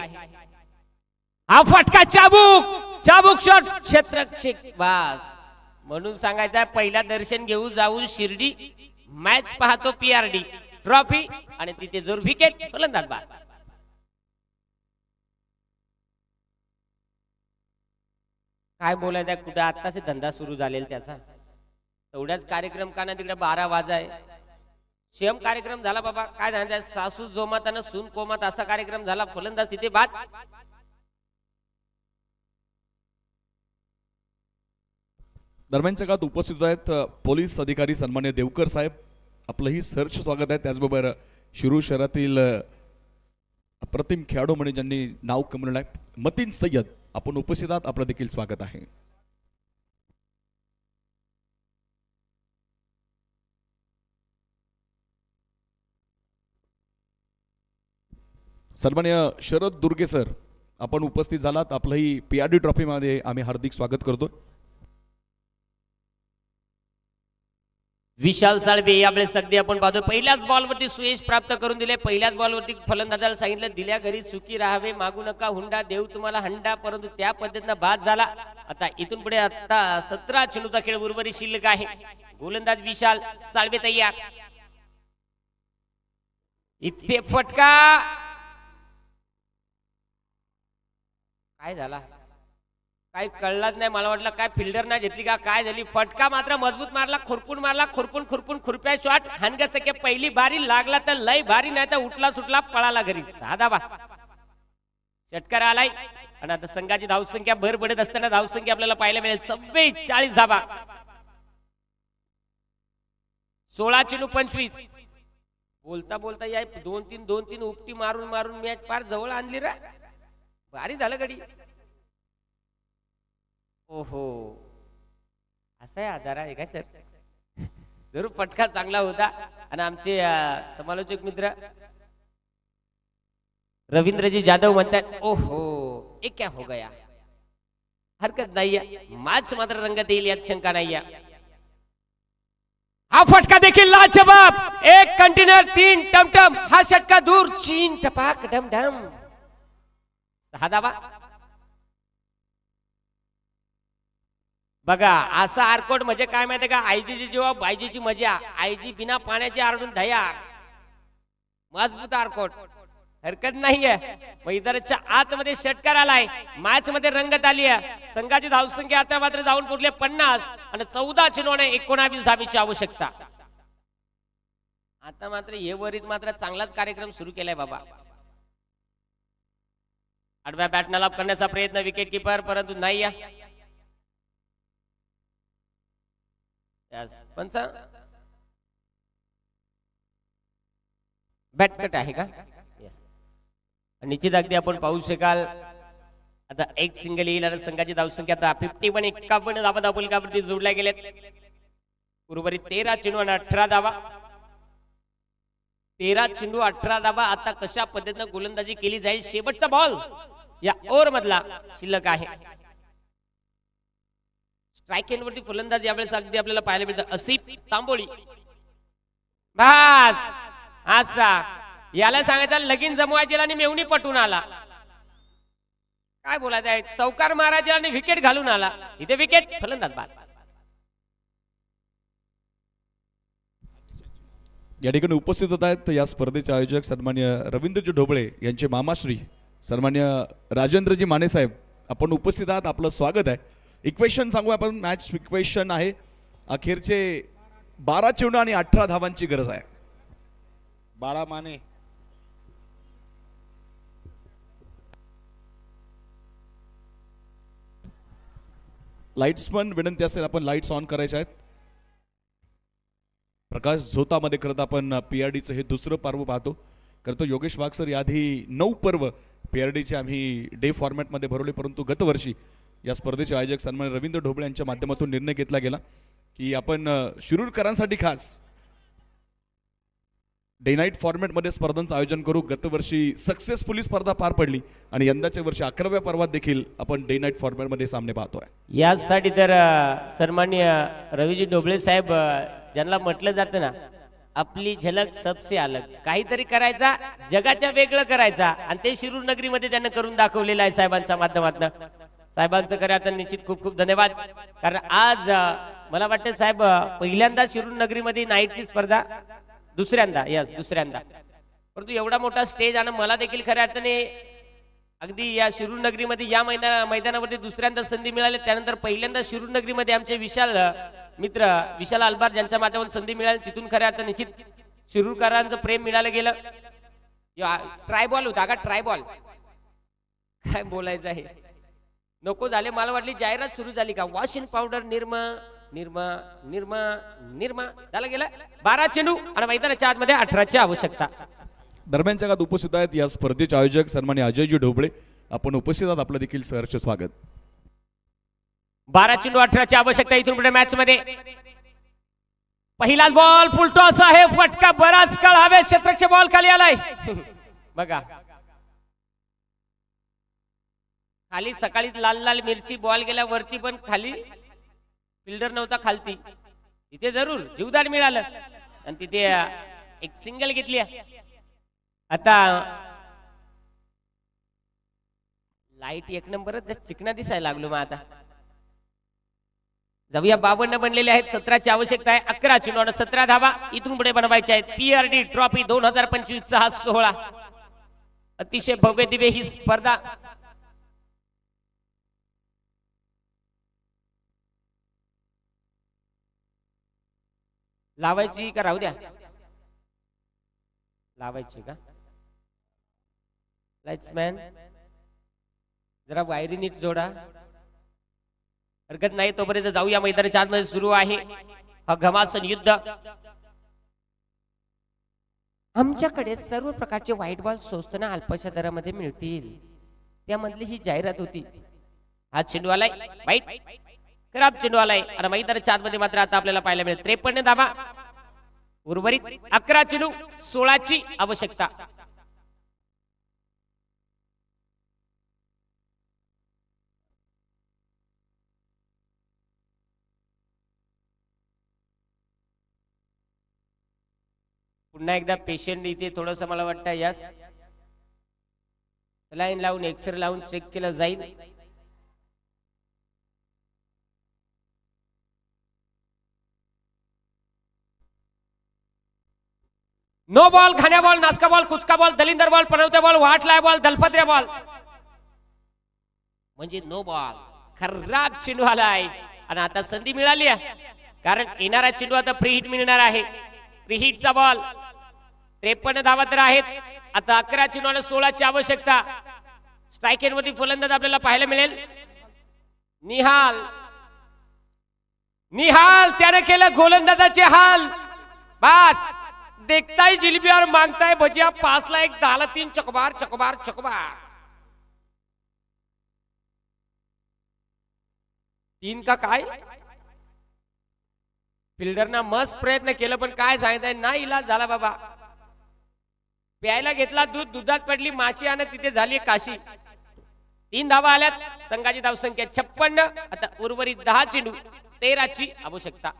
हा फटका चाबूक शॉट क्षेत्ररक्षक बास म्हणून सांगायचा. पहिला दर्शन घेऊ जाऊन शिर्डी मॅच पाहतो PRD ट्रॉफी आणि तिथे जोर विकेट फलंदाज बाद. काय बोलायचं कुठे आत्ताच धंदा सुरू झालेला त्याचा. तेवढ्याच कार्यक्रम का ना तिकडे 12 वाजाय सेम कार्यक्रम झाला बाबा. काय झालं, सासू जोमात आणि सून कोमात असा कार्यक्रम झाला. फलंदाज तिथे बाद. दरम्यानच्या काळात उपस्थित आहेत पोलीस अधिकारी सन्मान्य देवकर साहेब, आपलंही सहर्ष स्वागत आहे. त्याचबरोबर शिरूर शहरातील अप्रतिम खेळाडू म्हणून ज्यांनी नाव कमवलं आहे मतीन सय्यद आपण उपस्थित आहात, आपलं देखील स्वागत आहे. सन्मान्य शरद दुर्गे सर आपण उपस्थित झालात, आपलंही PRD ट्रॉफी मध्ये आम्ही हार्दिक स्वागत करतो. विशाल साळवे आपले सगळे आपण पाहतो. पहिल्याच बॉलवरती सुयश प्राप्त करून दिले. पहिल्याच बॉलवरती फलंदाजाला सांगितलं दिल्या घरी सुखी राहावे, मागू नका हुंडा, देऊ तुम्हाला हंडा, परंतु त्या पद्धतीनं बाद झाला. आता इथून पुढे आता 17 चेंडूचा खेळ उर्वरित शिल्लक आहे. गोलंदाज विशाल साळवे तयार. इथे फटका काय झाला काय कळलाच नाही. मला वाटलं काय फिल्डर नाही घेतली का काय झाली. फटका मात्र मजबूत मारला, मारला खुरपून खुरप्या शॉट. हानगस के पहिली बारी लागला तर लय भारी, नाही तर उठला सुटला पळाला घरी. साधा बा षटकार आलाय आणि आता संघाची धावसंख्या भर पडत असताना धावसंख्या आपल्याला पाहायला मिळेल 44 धावा. 16 चेंडू 25. बोलता बोलता या 2-3 उपटी मारून मॅच पार जवळ आणली रे. भारी झालं गडी. ओहो असा आहे आजार आहे काय सर. जरूर फटका चांगला होता आणि आमचे समालोचक मित्र रवींद्रजी जाधव म्हणतात ओहो एक क्या हो गया. हरकत नाहीये, मॅच मात्र रंगत येईल यात शंका नाहीये. हा फटका देखील लाजवाब. एक कंटेनर 3 टमटम. हा षटका दूर. चीन टपाक डमडम. 6 धावा. बघा असा आरकोट म्हणजे काय माहितीये का, आयजीची जेव्हा बायजीची मजा. आयजी बिना पाण्याची आरडून धया. मजबूत आरकोट, हरकत नाहीये. मैदानाच्या आतमध्ये षटकार आलाय. मॅच मध्ये रंगत आली आहे. संघाची धावसंख्या आता मात्र जाऊन पुरले 50 आणि 14 चेंडूने 19 धावीची आवश्यकता. आता मात्र हे वरीत मात्र चांगलाच कार्यक्रम सुरू केलाय बाबा. आडव्या बॅटना लाभ करण्याचा प्रयत्न विकेट किपर, परंतु नाही. पंच बॅटकट आहे का? निश्चित अगदी आपण पाहू शकाल आता एक सिंगल येईल आणि संघाची धावसंख्या आता 51 धावा धावफलकावरती जोडल्या गेलेत. उर्वरित 13 चेंडू आणि 18 धावा. 13 चेंडू 18 धावा. आता कशा पद्धतीने गोलंदाजी केली जाईल, शेवटचा बॉल या ओव्हर मधला शिल्लक आहे. स्ट्राईक एंड वरती फलंदाज यावेळेस अगदी आपल्याला पाहायला मिळतं. असिफ तांबोळी. बस असा याला सांगायचं लगीन जमवायचे आणि मेवणी पटून आला. काय बोलायचं आहे, चौकार मारायचे आणि विकेट घालून आला. इथे विकेट, फलंदाज बाद. या ठिकाणी उपस्थित होत आहेत या स्पर्धेचे आयोजक सन्मान्य रवींद्रजी ढोबळे यांचे मामाश्री सन्मान्य राजेंद्रजी माने साहेब. आपण उपस्थित आहात, आपलं स्वागत आहे. इक्वेशन सांगू आपण. मॅच इक्वेशन आहे अखेरचे 12 चेंडू आणि 18 धावांची गरज आहे. बाळा माने लाईट्स पण विनंती असेल, आपण लाईट्स ऑन करायचे आहेत. प्रकाश झोतामध्ये करत आपण पीआरडीचं हे दुसरं पर्व पाहतो. करतो योगेश वाघ सर. याआधी 9 पर्व पीआरडीचे आम्ही डे फॉर्मॅटमध्ये भरवले, परंतु गतवर्षी या स्पर्धेचे आयोजक सन्मान्य रवींद्र ढोबळे यांच्या माध्यमातून निर्णय घेतला गेला की आपण शिरूरकरांसाठी खास डे नाईट फॉर्मॅटमध्ये स्पर्धांचं आयोजन करू. गतवर्षी सक्सेसफुली स्पर्धा पार पडली आणि यंदाच्या वर्षी 11व्या पर्वात देखील आपण डे नाईट फॉर्मॅटमध्ये सामने पाहतोय. यासाठी तर सन्माननीय रवीजी ढोबळे साहेब ज्यांना म्हटलं जातं ना, आपली झलक सबसे अलग. काहीतरी करायचा, जगाच्या वेगळं करायचा, आणि ते शिरूर नगरीमध्ये त्यांना करून दाखवलेलं आहे साहेबांच्या माध्यमातून. साहेबांचं खरं आता निश्चित खूप खूप धन्यवाद. कारण आज मला वाटतं साहेब पहिल्यांदा शिरूर नगरीमध्ये नाईटची स्पर्धा, दुसऱ्यांदा, परंतु एवढा मोठा स्टेज आणि मला देखील खऱ्या अर्थाने अगदी या शिरूर नगरीमध्ये या मैदानावरती दुसऱ्यांदा संधी मिळाली. त्यानंतर पहिल्यांदा शिरूर नगरीमध्ये आमचे विशाल मित्र विशाल अलबार ज्यांच्या माध्यमातून संधी मिळाली, तिथून खऱ्या अर्थाने निश्चित शिरूरकरांचं प्रेम मिळालं गेलं. ट्रायबॉल होता का? ट्रायबॉल काय बोलायचं आहे, नको झाले. मला वाटली जाहिरात सुरू झाली का. वॉशिंग पावडर निर्मा निर्मा निर्मा निर्मा झाला गेला. 12 चेंडू आणि मैदानाच्या आतमध्ये 18ची आवश्यकता. दरम्यानच्या काळात उपस्थित आहेत या स्पर्धेचे आयोजक सन्मान्य अजयजी ढोबळे. आपण उपस्थित आहात, आपलं देखील सहर्ष स्वागत. 12 चेंडू 18ची आवश्यकता इथून पुढे मॅच मध्ये. पहिलाच बॉल फुल टॉस आहे. फटका बराच काळ हवे क्षेत्रचे बॉल खाली आलाय. बघा खाली सकाळी लाल लाल मिरची बॉल गेल्या वरती, पण खाली फिल्डर नव्हता खालती. तिथे जरूर जीवदान मिळालं आणि तिथे एक सिंगल घेतली. आता लाईट एक नंबरच चिकना दिसायला लागलो. मग आता जाऊया. 52 बनलेले आहेत. 17ची आवश्यकता आहे. 11 चेंडू 17 धावा इथून पुढे बनवायचे आहेत. पीआरडी ट्रॉफी 2025 हा सोहळा. अतिशय भव्य दिव्य ही स्पर्धा. लावायची का राहू द्या? लावायची का? लाईट्समॅन जरा वायरी नीट जोडा. हरकत नाही. तोपर्यंत जाऊया. मैदानाच्या आतमध्ये सुरू आहे हा घमासन युद्ध. आमच्याकडे सर्व प्रकारचे व्हाईट बॉल स्वस्त ना अल्पशा दरामध्ये मिळतील, त्यामधली ही जाहिरात होती. हा चेंडू आलाय वाईट, खराब चेंडू आलाय आणि मैदानाच्या आतमध्ये मात्र आता आपल्याला पाहायला मिळेल. 53 धावा उर्वरित 11 चेंडू 16 ची आवश्यकता. पुन्हा एकदा पेशंट इथे थोडंसं मला वाटतं यस लाईन लावून एक्सरे लावून चेक केलं जाईल. नो बॉल, घाण्या बॉल, नासका बॉल, कुचका बॉल, दलिंदर बॉल, पनवत्या बॉल, वाटलाय बॉल, दलफद्र्या बॉल, म्हणजे नो बॉल. खराब चेंडू आलाय आणि आता संधी मिळाली आहे कारण येणारा चेंडू आता फ्री हिट मिळणार आहे. Free हिटचा ball. 53 धावा तर आहेत. आता 11 चेंडू आणि 16 ची आवश्यकता. स्ट्राइक एंड वरती फलंदाज आपल्याला पाहायला मिळेल. निहाल निहाल त्याने केलं गोलंदाजाचे हाल. बस देखताय जिलेबी और मांगताय भजिया. 5 ला 1, 10 ला 3, चकबार चकबार चकबार. 3 का काय फिल्डरना मस्त प्रयत्न केलं पण काय सांगताय ना इलाज झाला बाबा. प्यायला घेतला दूध, दुधात पडली माशी आणि तिथे झाली काशी. 3 धावा आल्यात. संघाची धावसंख्या 56. आता उर्वरित 10 चेंडू 13 ची आवश्यकता.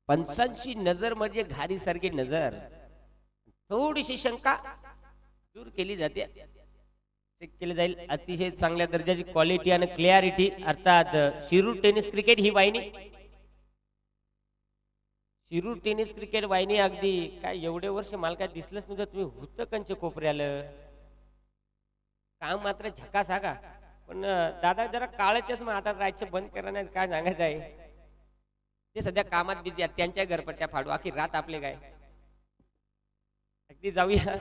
पंचांची नजर म्हणजे घारी सारखी नजर. थोडीशी शंका दूर केली जाते. चेक केले जाईल. अतिशय चांगल्या दर्जाची क्वालिटी आणि क्लिअरिटी. अर्थात शिरूर टेनिस क्रिकेट ही वाहिनी. शिरूर टेनिस क्रिकेट वाहिनी अगदी काय एवढे वर्ष मला काय दिसलंच नव्हतं. तुम्ही होतं कंचे कोपऱ्यालं काम मात्र झकास हा का. पण दादा जरा काळच मग आता राहायचं बंद करा नाही काय सांगायचं आहे. ते सध्या कामात बिझी आहेत. त्यांच्या घरपट्ट्या फाडू आखी रात आपले काय. अगदी जाऊया.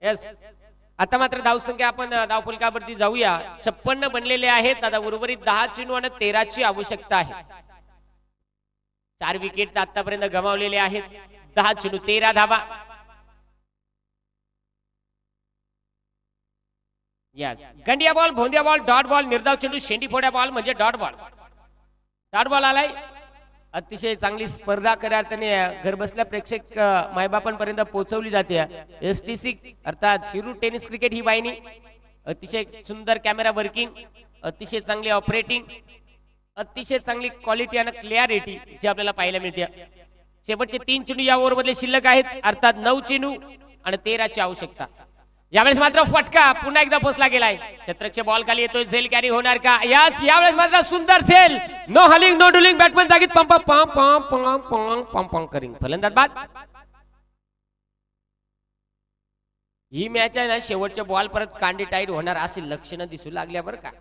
यस आता मात्र धावसंख्या आपण धावफलकावरती जाऊया. 56 बनलेले आहेत. आता उर्वरित 10 चेंडू आणि 13 ची आवश्यकता आहे. 4 विकेट आतापर्यंत गमावलेले आहेत. 10 चेंडू 13 धावा. यस गंडिया बॉल, भोंदिया बॉल, डॉट बॉल, निर्धाव चेंडू, शेंडी फोड्या बॉल म्हणजे डॉट बॉल. डॉट बॉल आलाय. अतिशय चांगली स्पर्धा करताना घर बसल्या प्रेक्षक मायबापांपर्यंत पोहोचवली जाते. STC अर्थात शिरूर टेनिस क्रिकेट ही वाहिनी. अतिशय सुंदर कॅमेरा वर्किंग, अतिशय चांगली ऑपरेटिंग, अतिशय चांगली क्वालिटी आणि क्लिअरिटी जी आपल्याला पाहायला मिळते. शेवटचे 3 चेंडू या ओव्हर मधले शिल्लक आहेत. अर्थात 9 चेंडू आणि 13 ची आवश्यकता. यावेळेस मात्र फटका पुन्हा एकदा पोचला गेलाय. शतरक्षे बॉल खाली येतोय. झेल कॅरी होणार का. यावेळेस मात्र सुंदर झेल. नो हलिंग नो डुलिंग. बॅटमॅन जागीत पंप पम पम पम पम पम पम करिंग. फलंदाज बाद. ही मॅच आहे ना शेवटच्या बॉल परत कांडी टाईट होणार अशी लक्षणं दिसू लागल्या बरं का.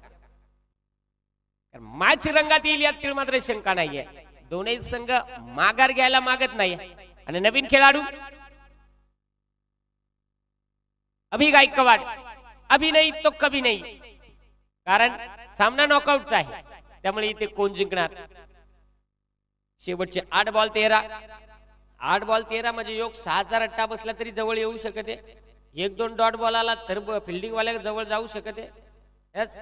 मॅच रंगात येईल यात मात्र शंका नाहीये. दोन्ही संघ माघार घ्यायला मागत नाही. आणि नवीन खेळाडू अभि गायकवाड. अभि नाही तो कभी नाही. कारण सामना नॉकआउटचा आहे त्यामुळे इथे कोण जिंकणार. शेवटचे 8 बॉल 13. 8 बॉल 13 म्हणजे योग 6चा रट्टा बसला तरी जवळ येऊ शकते. 1-2 डॉट बॉल आला तर फिल्डिंग वाल्या जवळ जाऊ शकते. यस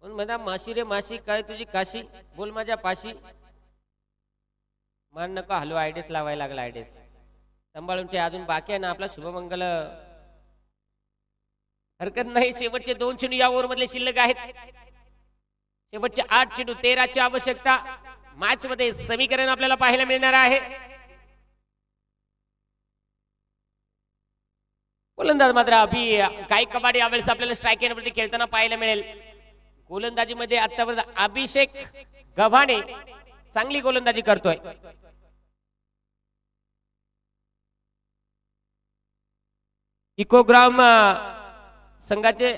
पण म्हणा माशी रे माशी काय तुझी काशी बोल माझ्या पाशी. मान नका हलवा. आयडेस लावायला लागला. आयडेस सांभाळून ते अजून बाकी आहे ना आपला शुभमंगल. हरकत नाही. शेवटचे 2 चेंडू या ओव्हर मधले शिल्लक आहेत. शेवटचे 8 चेंडू 13 ची आवश्यकता. मॅच मध्ये समीकरण आपल्याला पाहायला मिळणार आहे. गोलंदाज मात्र अभि गायकवाड यावेळेस आपल्याला स्ट्राइक एंड वरती खेळताना पाहायला मिळेल. गोलंदाजी मध्ये आतापर्यंत अभिषेक गव्हाणे चांगली गोलंदाजी करतोय. इकोग्राम संघाचे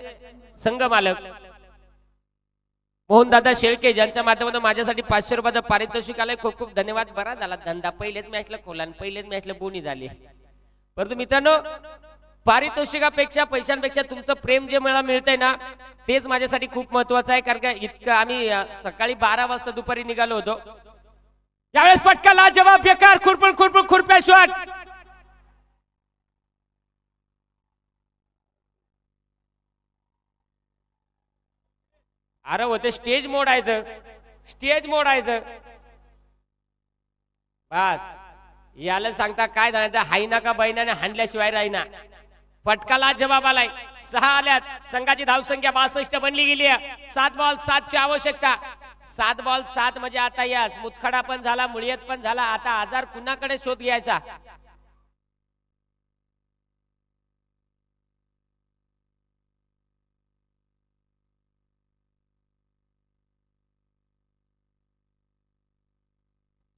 संघ मालक मोहनदादा शेळके ज्यांच्या माध्यमातून माझ्यासाठी 500 रुपयाचं पारितोषिक आलंय. खूप खूप धन्यवाद. बरा झाला धंदा. पहिलेच मॅचला खोला आणि पहिलेच मॅचला बोनी झाली. परंतु मित्रांनो पारितोषिकापेक्षा पैशांपेक्षा तुमचं प्रेम जे मला मिळतंय ना तेच माझ्यासाठी खूप महत्वाचं आहे. कारण का इतकं आम्ही सकाळी 12 वाजता दुपारी निघालो होतो. यावेळेस फटका लाजवाब बेकार खुरप्या शॉट. अरे होते स्टेज मोड आहे बस याला सांगता काय झालं हायना का बैनाने हाणल्याशिवाय राहीना. फटकाला जवाब आलाय. 6 आल्यात. संघाची धावसंख्या 62 बनली गेली आहे. 7 बॉल 7 ची आवश्यकता. 7 बॉल 7 म्हणजे आता यास मुतखडा पण झाला मुळियत पण झाला. आता आजार कुणाकडे शोध घ्यायचा.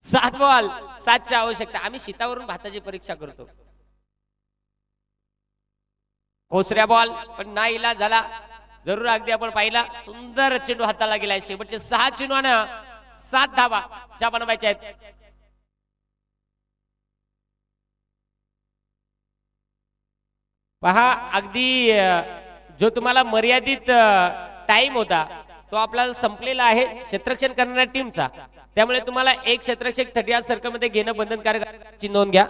सात बॉल 7 ची आवश्यकता. आम्ही शीतावरून भाताची परीक्षा करतो. कोसऱ्या बॉल पण नाही इलाज झाला. जरूर अगदी आपण पाहिला सुंदर चेंडू हाताला गेलाय. शेवटचे 6 चेंडूनं 7 धावा ज्या बनवायच्या आहेत. पहा अगदी जो तुम्हाला मर्यादित टाइम होता तो आपल्याला संपलेला आहे क्षेत्ररक्षण करणाऱ्या टीमचा. त्यामुळे तुम्हाला एक क्षेत्ररक्षक 30 सर्कल मध्ये घेणं बंधनकारक ची नोंद घ्या.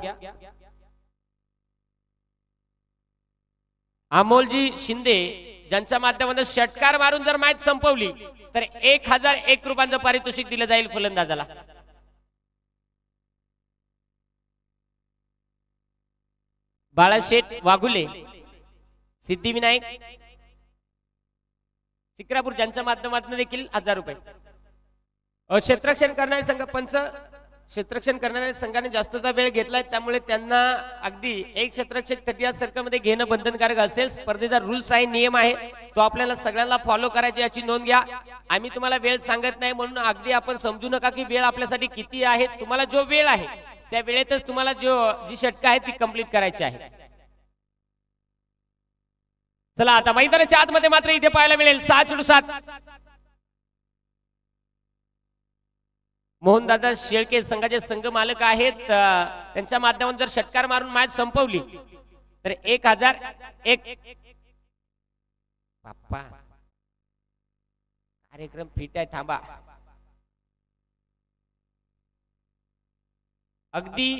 अमोलजी शिंदे ज्यांच्या माध्यमातून षटकार मारून जर मॅच संपवली तर 1001 रुपयांचं पारितोषिक दिलं जाईल फलंदाजाला. बाळाशेठ वाघुले सिद्धिविनायक शिक्रापूर ज्यांच्या माध्यमातून देखील 1000 रुपये. क्षेत्ररक्षण करणारे संघ पंच क्षेत्ररक्षण करणाऱ्या संघाने जास्तचा वेळ घेतलाय त्यामुळे त्यांना अगदी एक क्षेत्ररक्षक 30 सर्कल मध्ये घेणं बंधनकारक असेल. स्पर्धेचा रूल्स आहे नियम आहे तो आपल्याला सगळ्यांना फॉलो करायची याची नोंद घ्या. आम्ही तुम्हाला वेळ सांगत नाही म्हणून अगदी आपण समजू नका की वेळ आपल्यासाठी किती आहे. तुम्हाला जो वेळ आहे त्या वेळेतच तुम्हाला जी षटकं आहे ती कंप्लीट करायची आहे. चला आता मैदानाच्या आतमध्ये मात्र इथे पाहायला मिळेल 6-7 मोहनदादा शेळके संघाचे संघ मालक आहेत. त्यांच्या माध्यमातून जर षटकार मारून मॅच संपवली तर 1001. बाप्पा कार्यक्रम फिट आहे थांबा. अगदी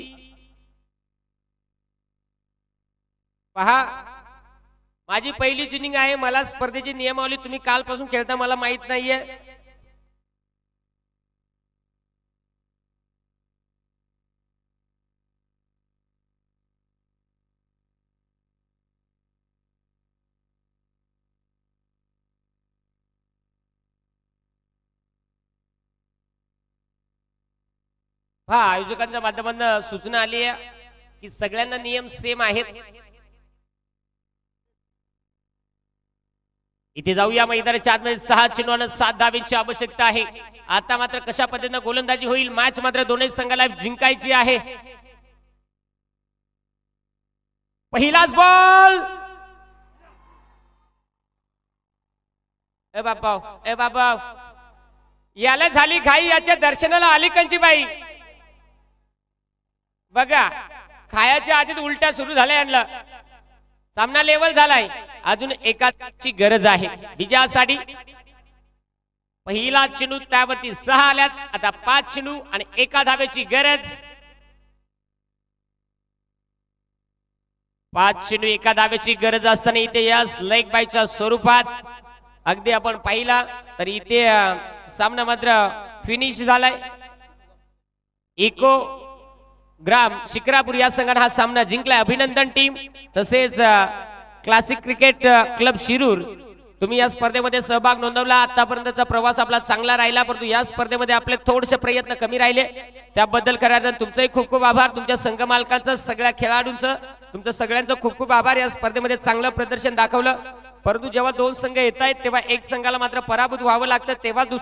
पहा माझी पहिलीच इनिंग आहे. मला स्पर्धेची नियमावली तुम्ही कालपासून खेळता मला माहित नाहीये. हा आयोजकांच्या माध्यमातून सूचना आली आहे की सगळ्यांना नियम सेम आहेत. इथे जाऊया मैदानाच्या आतमध्ये 6 चेंडूंना 7 धावांची आवश्यकता आहे. आता मात्र कशा पद्धतीने गोलंदाजी होईल मॅच मात्र दोन्ही संघाला जिंकायची आहे. पहिलाच बॉल. ए बाबा याला झाली घाई याच्या दर्शनाला आली कंची बाई. बघा खायाच्या आधीच उलट्या सुरू झाल्या यांना. सामना लेवल झालाय. अजून एकाची गरज आहे विजयासाठी. पहिला चेंडू त्यावरती 6 आल्यात. आता 5 चेंडू आणि 1 धावेची गरज. 5 चेंडू 1 धावेची गरज असताना इथे यस लेग बायच्या स्वरूपात अगदी आपण पाहिला तर इथे सामना मात्र फिनिश झालाय. इको ग्राम शिक्रापूर या संघाने हा सामना जिंकलाय. अभिनंदन टीम. तसेच क्लासिक क्रिकेट क्लब शिरूर तुम्ही या स्पर्धेमध्ये सहभाग नोंदवला. आतापर्यंतचा प्रवास आपला चांगला राहिला परंतु या स्पर्धेमध्ये आपले थोडेसे प्रयत्न कमी राहिले त्याबद्दल खऱ्या तुमचंही खूप खूप आभार. तुमच्या संघ मालकांचं सगळ्या खेळाडूंचं तुमचं सगळ्यांचं खूप खूप आभार. या स्पर्धेमध्ये चांगलं प्रदर्शन दाखवलं परंतु जेव्हा 2 संघ येत आहेत तेव्हा एक संघाला मात्र पराभूत व्हावं लागतं तेव्हा